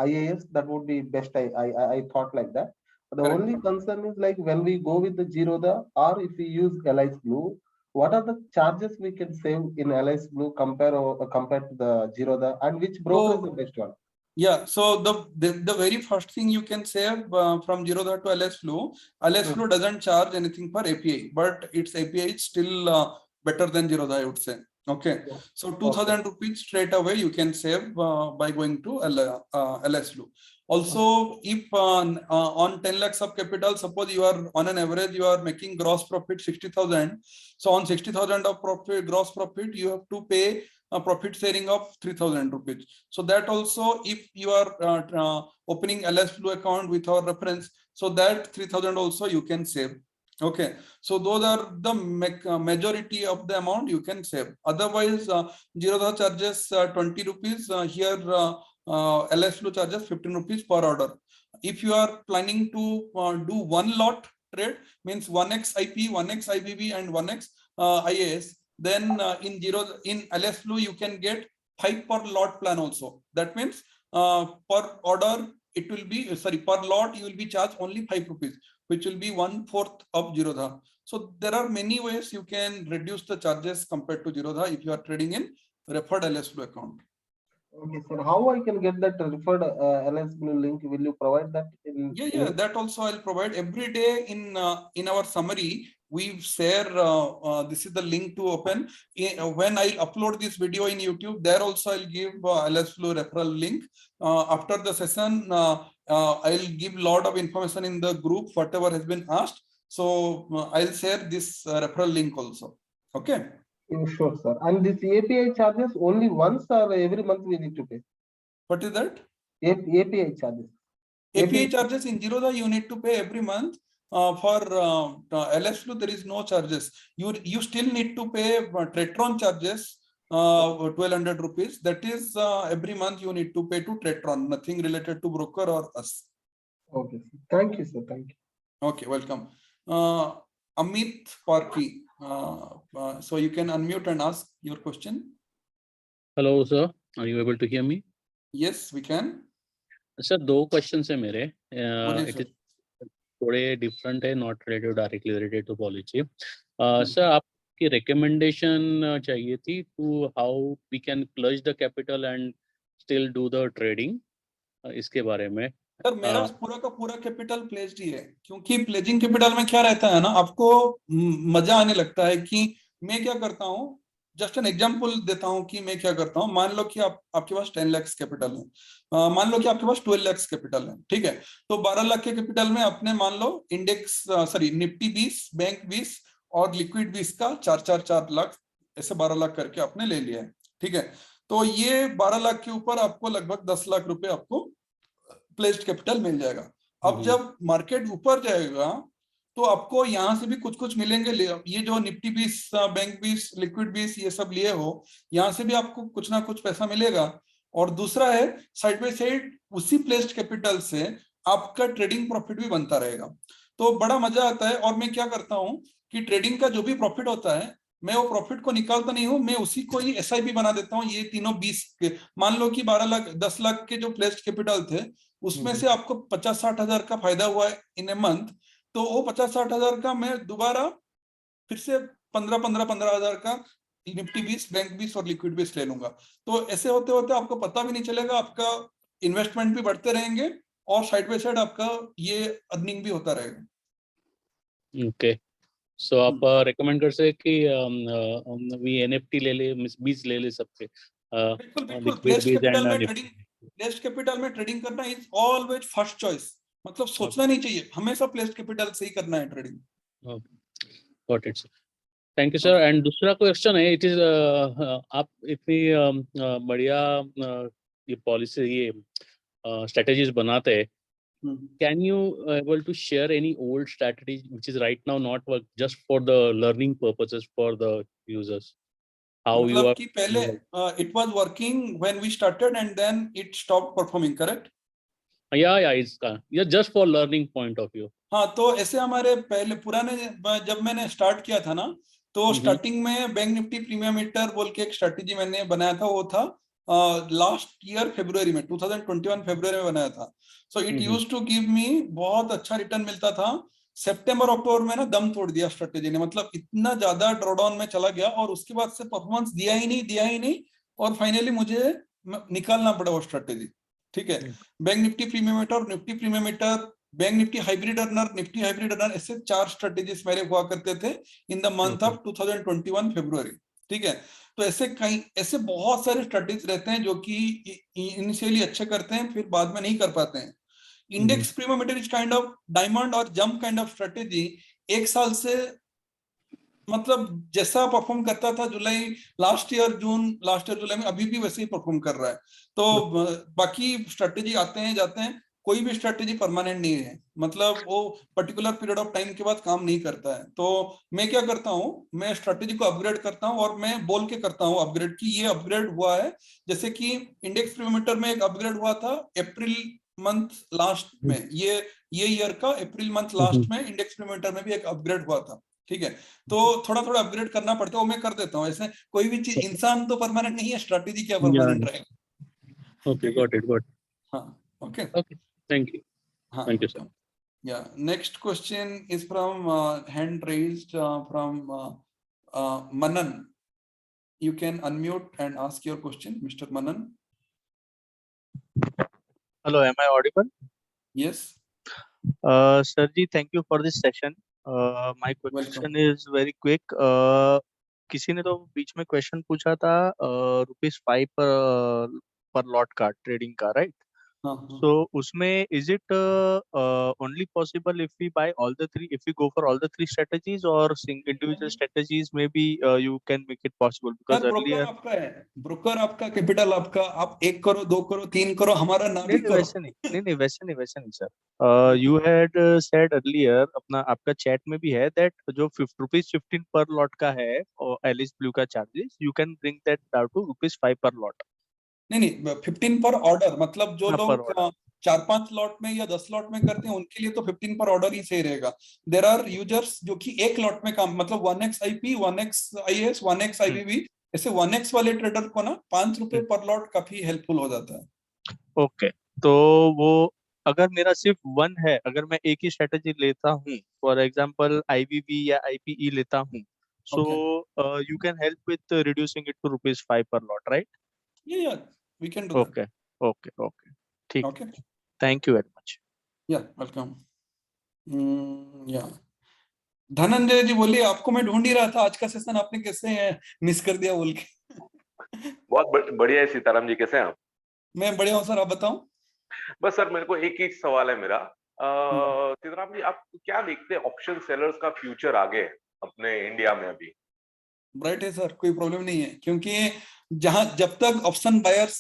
IAS, that would be best. I thought like that. The Correct. only concern is like when we go with the Zerodha or if we use AlliceBlue, what are the charges we can save in AlliceBlue compared to the Zerodha, and which broker is the best one? Yeah, so the very first thing you can save from Zerodha to AlliceBlue, AlliceBlue doesn't charge anything per API, but its API is still better than Zerodha, I would say. Okay, so 2,000 rupees straight away you can save by going to AlliceBlue. Also, if on 10 lakhs of capital, suppose you are on an average you are making gross profit 60,000. So on 60,000 of profit, gross profit, you have to pay a profit sharing of 3,000 rupees. So that also, if you are opening AlliceBlue account with our reference, so that 3,000 also you can save. Okay, so those are the majority of the amount you can save. Otherwise, Zerodha charges 20 rupees. Here, AlliceBlue charges 15 rupees per order. If you are planning to do one lot trade, means 1x IP, 1x IBB, and 1x IAS, then in AlliceBlue you can get 5 per lot plan also. That means per order it will be per lot you will be charged only 5 rupees, which will be 1/4 of Zerodha. So there are many ways you can reduce the charges compared to Zerodha if you are trading in referred AlliceBlue account. Okay, sir. How I can get that referred AlliceBlue link? Will you provide that in? Yeah, that also I'll provide every day in our summary. We share this is the link to open. When I upload this video in YouTube, there also I'll give AlliceBlue referral link. After the session, I'll give lot of information in the group, whatever has been asked. So I'll share this referral link also. Okay. Sure, sir. And this API charges only once or every month we need to pay? What is that? API charges. API charges in Zerodha you need to pay every month. For AlliceBlue there is no charges. You still need to pay Tretron charges, 1,200 rupees. That is every month you need to pay to Tretron. Nothing related to broker or us. Okay, sir. Thank you, sir. Thank you. Okay, welcome. Amit Parki. So you can unmute and ask your question. Hello, sir. Are you able to hear me? Yes, we can. Sir दो question है मेरे थोड़े different है not related directly related to policy sir आपकी recommendation चाहिए थी to how we can pledge the capital and still do the trading इसके बारे में सर मेरा पूरा का पूरा कैपिटल प्लेज्ड ही है क्योंकि प्लेजिंग कैपिटल में क्या रहता है ना आपको मजा आने लगता है कि मैं क्या करता हूँ जस्ट एन एग्जांपल देता हूँ कि मैं क्या करता हूँ मान लो कि आपके पास 10 लाख कैपिटल है मान लो कि आपके पास 12 लाख कैपिटल है ठीक है तो 12 लाख के कैपिटल में आपने मान लो इंडेक्स निफ्टी 20 बैंक 20 और लिक्विड 20 का 4 लाख ऐसे 12 लाख करके आपने ले लिया है ठीक है तो ये 12 लाख के ऊपर आपको लगभग 10 लाख रुपए आपको प्लेस्ड कैपिटल मिल जाएगा अब जब मार्केट ऊपर जाएगा तो आपको यहाँ से भी कुछ मिलेंगे ये जो निफ्टी 20 बैंक 20 लिक्विड 20 ये सब लिए हो यहाँ से भी आपको कुछ ना कुछ पैसा मिलेगा और दूसरा है साइड बाय साइड उसी प्लेस्ड कैपिटल से आपका ट्रेडिंग प्रॉफिट भी बनता रहेगा तो बड़ा मजा आता है और मैं क्या करता हूँ कि ट्रेडिंग का जो भी प्रॉफिट होता है मैं वो प्रॉफिट को निकालता नहीं हूँ मैं उसी को ही SIP बना देता हूँ ये तीनों 20 के मान लो कि 12 लाख 10 लाख के जो प्लेस्ड कैपिटल थे उसमें से आपको 50-60 हजार का फायदा हुआ है इन ए मंथ तो वो 50-60 हजार का मैं दोबारा फिर से 15 हजार का निफ्टी 20 बैंक 20 और लिक्विड 20 ले लूंगा तो ऐसे होते होते आपको पता भी नहीं चलेगा आपका इन्वेस्टमेंट भी बढ़ते रहेंगे और साइड बाय साइड आपका ये अर्निंग भी होता रहेगा ओके सो आप रेकमेंड कर सकते कि वी NFT ले ले 20 ले ले सबके बिल्कुल प्लेस्ड कैपिटल में ट्रेडिंग करना इज ऑलवेज फर्स्ट चॉइस मतलब सोचना नहीं चाहिए हमेशा प्लेस्ड कैपिटल से ही करना है trading got it sir thank you sir and दूसरा क्वेश्चन है इट इज आप इतनी बढ़िया ये पॉलिसी ये स्ट्रेटजीज बनाते हैं can you able to share any old strategy which is right now not work just for the learning purposes for the users how you are कि पहले it was working when we started and then it stopped performing correct it's just for learning point of view हाँ तो ऐसे हमारे पहले पुराने जब मैंने स्टार्ट किया था ना तो स्टार्टिंग में बैंक निफ्टी प्रीमियम मीटर बोल के एक स्ट्रेटेजी मैंने बनाया था वो था लास्ट ईयर फरवरी में 2021 फरवरी में बनाया था so it used to give me बहुत अच्छा रिटर्न मिलता था सितंबर अक्टूबर में ना दम तोड़ दिया स्ट्रेटेजी ने मतलब इतना ज्यादा ड्रॉडाउन में चला गया और उसके बाद से परफॉर्मेंस दिया ही नहीं और फाइनली मुझे निकालना पड़ा वो स्ट्रेटेजी ठीक है, Bank Nifty premium meter, Nifty premium meter, Bank Nifty hybrid earner, Nifty hybrid earner, ऐसे 4 स्ट्रेटेजीज मेरे हुआ करते थे इन द मंथ ऑफ 2021 फरवरी। ठीक है, तो ऐसे बहुत सारे स्ट्रेटेजीज रहते हैं जो कि इनिशियली अच्छे करते हैं, फिर बाद में नहीं कर पाते हैं। Index premium meter is kind of diamond और जंप काइंड ऑफ स्ट्रेटेजी, एक साल से मतलब जैसा परफॉर्म करता था लास्ट ईयर जुलाई में, अभी भी वैसे ही परफॉर्म कर रहा है। तो बाकी स्ट्रेटेजी आते हैं जाते हैं, कोई भी स्ट्रेटेजी परमानेंट नहीं है, मतलब वो पर्टिकुलर पीरियड ऑफ टाइम के बाद काम नहीं करता है। तो मैं क्या करता हूँ, मैं स्ट्रेटेजी को अपग्रेड करता हूँ और मैं बोल के करता हूँ अपग्रेड की ये अपग्रेड हुआ है। जैसे कि इंडेक्स प्रीमियम में एक अपग्रेड हुआ था अप्रैल मंथ लास्ट में, ये ईयर का अप्रैल मंथ लास्ट में इंडेक्स प्रीमियम में भी एक अपग्रेड हुआ था। ठीक है, तो थोड़ा थोड़ा अपग्रेड करना पड़ता है, वो मैं कर देता हूँ। ऐसे कोई भी चीज, इंसान तो परमानेंट नहीं है, स्ट्रेटेजी क्या परमानेंट रहेगा। Okay, got it. हाँ, ओके, Okay, thank you. हाँ, Thank you, sir. yeah, next question is from hand raised from Manan. You can unmute and ask your question, Mr. Manan. Hello, am I audible? Yes, Sir ji, thank you for this session. My question is very quick. किसी ने तो बीच में question पूछा था ₹5 पर lot का trading का, right? So उसमें is it only possible if we buy all the three, if we go for all the three strategies, or individual strategies maybe you can make it possible, because broker आपका है, broker आपका, capital आपका, आप 1 करो 2 करो 3 करो, हमारा ना भी करो। वैसे नहीं sir. You had said earlier, अपना आपका चैट में भी है, that जो ₹15 पर लॉट का है और एलिस ब्लू का charges, you can bring that down to ₹5 पर लॉट। नहीं 15 पर ऑर्डर, मतलब जो हाँ, per लोग order। 4-5 लॉट में या 10 लॉट में करते हैं उनके लिए तो 15 पर ऑर्डर ही सही रहेगा। देयर आर यूजर्स जो कि एक लॉट में काम, मतलब 1x IP, 1x IS, 1x IVV, ऐसे 1x वाले ट्रेडर को ना ₹5 पर लॉट काफी हेल्पफुल हो जाता है। ओके, तो वो अगर मेरा सिर्फ 1 है, अगर मैं एक ही स्ट्रेटेजी लेता हूँ, फॉर एग्जांपल IVV या IPE लेता हूँ, so you can help with reducing it to ₹5 per lot, right? Yeah, we can do that. Okay, ठीक। Okay, Thank you very much. yeah, welcome. Yeah, Dhananjay जी बोलिए, आपको मैं ढूंढ ही रहा था, आज का सेशन आपने कैसे मिस कर दिया बोल के। बहुत बढ़िया है सीताराम जी, कैसे हैं आप? मैं बढ़िया हूँ सर, आप बताओ। बस सर, मेरे को एक ही सवाल है मेरा। सीताराम जी, आप क्या देखते हैं ऑप्शन सेलर्स का फ्यूचर आगे अपने इंडिया में? अभी ब्राइट है सर, कोई प्रॉब्लम नहीं है, क्योंकि जब तक ऑप्शन बायर्स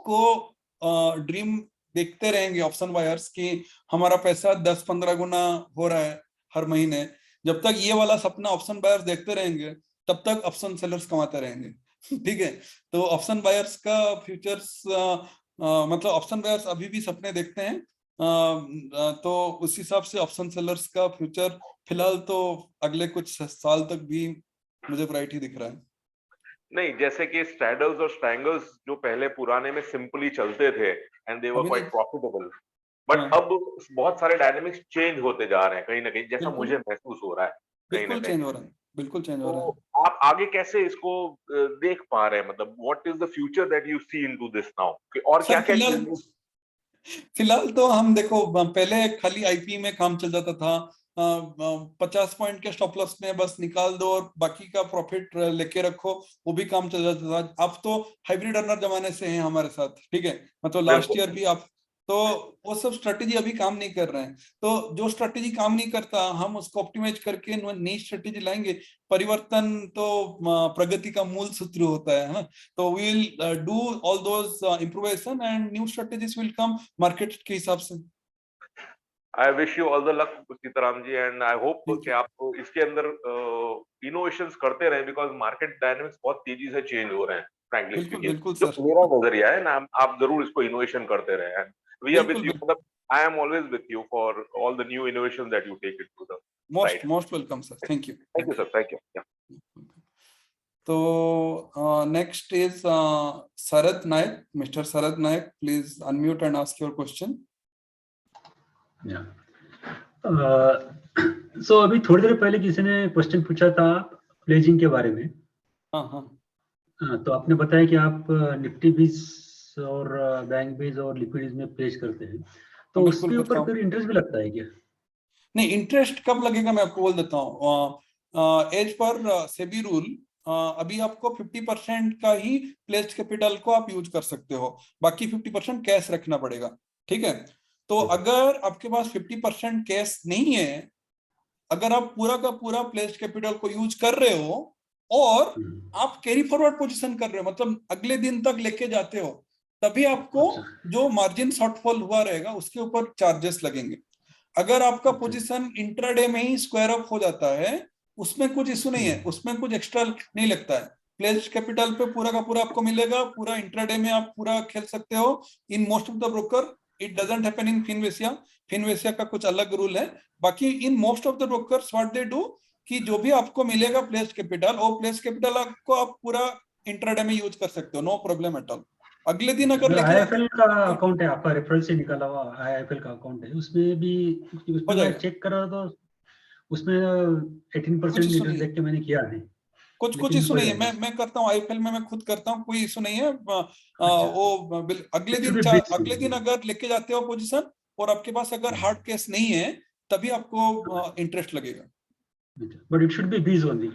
को ड्रीम देखते रहेंगे, ऑप्शन बायर्स की हमारा पैसा 10-15 गुना हो रहा है हर महीने, जब तक ये वाला सपना ऑप्शन बायर्स देखते रहेंगे तब तक ऑप्शन सेलर्स कमाते रहेंगे। ठीक है, तो ऑप्शन बायर्स का फ्यूचर्स, मतलब ऑप्शन बायर्स अभी भी सपने देखते हैं, तो उस हिसाब से ऑप्शन सेलर्स का फ्यूचर फिलहाल तो अगले कुछ साल तक भी मुझे ब्राइट ही दिख रहा है। नहीं, जैसे कि स्ट्रैडल्स और स्ट्रैंगल्स जो पहले पुराने में सिंपली चलते थे and they were quite profitable, but अब बहुत सारे डायनामिक्स चेंज होते जा रहे हैं कहीं ना कहीं, जैसा मुझे महसूस हो रहा है कहीं ना कहीं। बिल्कुल चेंज हो रहा है। तो आप आगे कैसे इसको देख पा रहे हैं? मतलब what is the future that you see into this now, और क्या क्या फिलहाल तो हम देखो, पहले खाली आईपी में काम चल जाता था, 50 पॉइंट के स्टॉप लॉस में बस निकाल दो और बाकी का प्रॉफिट लेके रखो, वो भी काम चल जाता था। अब तो हाइब्रिड अर्नर जमाने से हैं हमारे साथ, ठीक है, मतलब लास्ट ईयर भी आप, तो वो सब स्ट्रेटेजी अभी काम नहीं कर रहे हैं। तो जो स्ट्रेटेजी काम नहीं करता हम उसको ऑप्टिमाइज करके नई स्ट्रेटेजी लाएंगे। परिवर्तन तो प्रगति का मूल सूत्र होता है, तो we will do all those improvisation and new strategies will come market के हिसाब से। I wish you all the luck Sitaram ji, and I hope कि आप इसके अंदर इनोवेशंस करते रहें, बिकॉज मार्केट डायनामिक्स बहुत तेजी से चेंज हो रहे हैं फ्रैंकली स्पीकिंग। जो मेरा नजरिया है ना, आप जरूर इसको इनोवेशन करते रहें, and we are with you, मतलब I am always with you for all the new innovations that you take it to the most welcome sir, thank you sir, thank you. तो next is Sharad Nayak. Mister Sharad Nayak, please unmute and ask your question. So अभी थोड़ी देर पहले किसी ने question पूछा था pledging के बारे में। हाँ, तो आपने बताया कि आप निफ्टी 20 और बैंक बेस और लिक्विडिटीज में प्लेस करते हैं, तो उसके ऊपर फिर इंटरेस्ट भी लगता है क्या? नहीं, इंटरेस्ट कब लगेगा मैं आपको बोल देता हूँ। एज पर सेबी रूल अभी आपको 50% का ही प्लेस्ड कैपिटल को आप यूज कर सकते हो, बाकी 50% कैश रखना पड़ेगा। ठीक है, तो अगर आपके पास 50% कैश नहीं है, अगर आप पूरा का पूरा प्लेस्ड कैपिटल को यूज कर रहे हो और आप कैरी फॉरवर्ड पोजीशन कर रहे हो, मतलब अगले दिन तक लेके जाते हो, तभी आपको जो मार्जिन शॉर्टफॉल हुआ रहेगा उसके ऊपर चार्जेस लगेंगे। अगर आपका पोजीशन इंट्राडे में ही स्क्वायर अप हो जाता है, उसमें कुछ इशू नहीं है, उसमें कुछ एक्स्ट्रा नहीं लगता है। प्लेस्ड कैपिटल पे पूरा का पूरा आपको मिलेगा, पूरा इंट्राडे में आप पूरा खेल सकते हो। In most of the broker it doesn't happen in Finvasia, Finvasia का कुछ अलग रूल है। बाकी in most of the brokers what they do कि जो भी आपको मिलेगा प्लेस्ड कैपिटल, वो प्लेस्ड कैपिटल आपको आप पूरा इंट्राडे में यूज कर सकते हो, नो प्रॉब्लम एट ऑल। अगले दिन अगर लेके आईआईएफएल का अकाउंट है आपका, रेफरल से निकाला हुआ आईआईएफएल का अकाउंट है, उसमें भी उसमें मैं चेक कर रहा था, उसमें 18% इंटरेस्ट देख के मैंने किया नहीं। कुछ इशू नहीं है, मैं करता हूँ आईपीएल में, मैं खुद करता हूँ, कोई इशू नहीं है। वो अगले दिन अगर लेके जाते हो पोजीशन और आपके पास अगर हार्ड कैश नहीं है, तभी आपको इंटरेस्ट लगेगा। बट इट शुड बी बीज ओनली,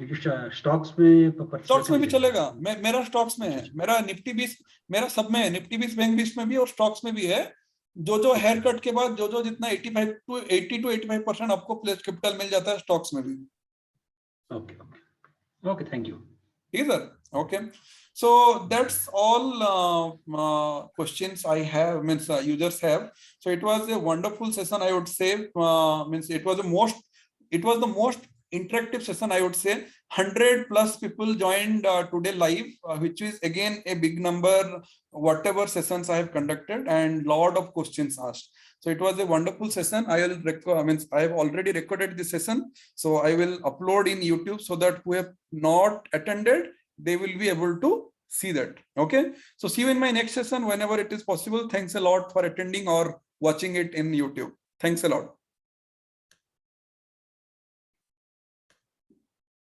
स्टॉक्स में भी चलेगा। मेरा स्टॉक्स में है, मेरा निफ्टी 20, मेरा सब में है, निफ्टी 20, बैंक 20 में भी और स्टॉक्स में भी है। जो हेयर कट के बाद जो जितना 80 to 85% आपको प्लेस्ड कैपिटल मिल जाता है स्टॉक्स में भी। Okay, thank you. ठीक है sir, okay. So that's all questions I have, means users have. So it was a wonderful session, I would say. Means it was the most interactive session, I would say. 100 plus people joined today live, which is again a big number, whatever sessions I have conducted, and lot of questions asked. So it was a wonderful session. I have already recorded this session, so I will upload in YouTube so that who have not attended, they will be able to see that. Okay, so see you in my next session whenever it is possible. Thanks a lot for attending or watching it in YouTube. Thanks a lot.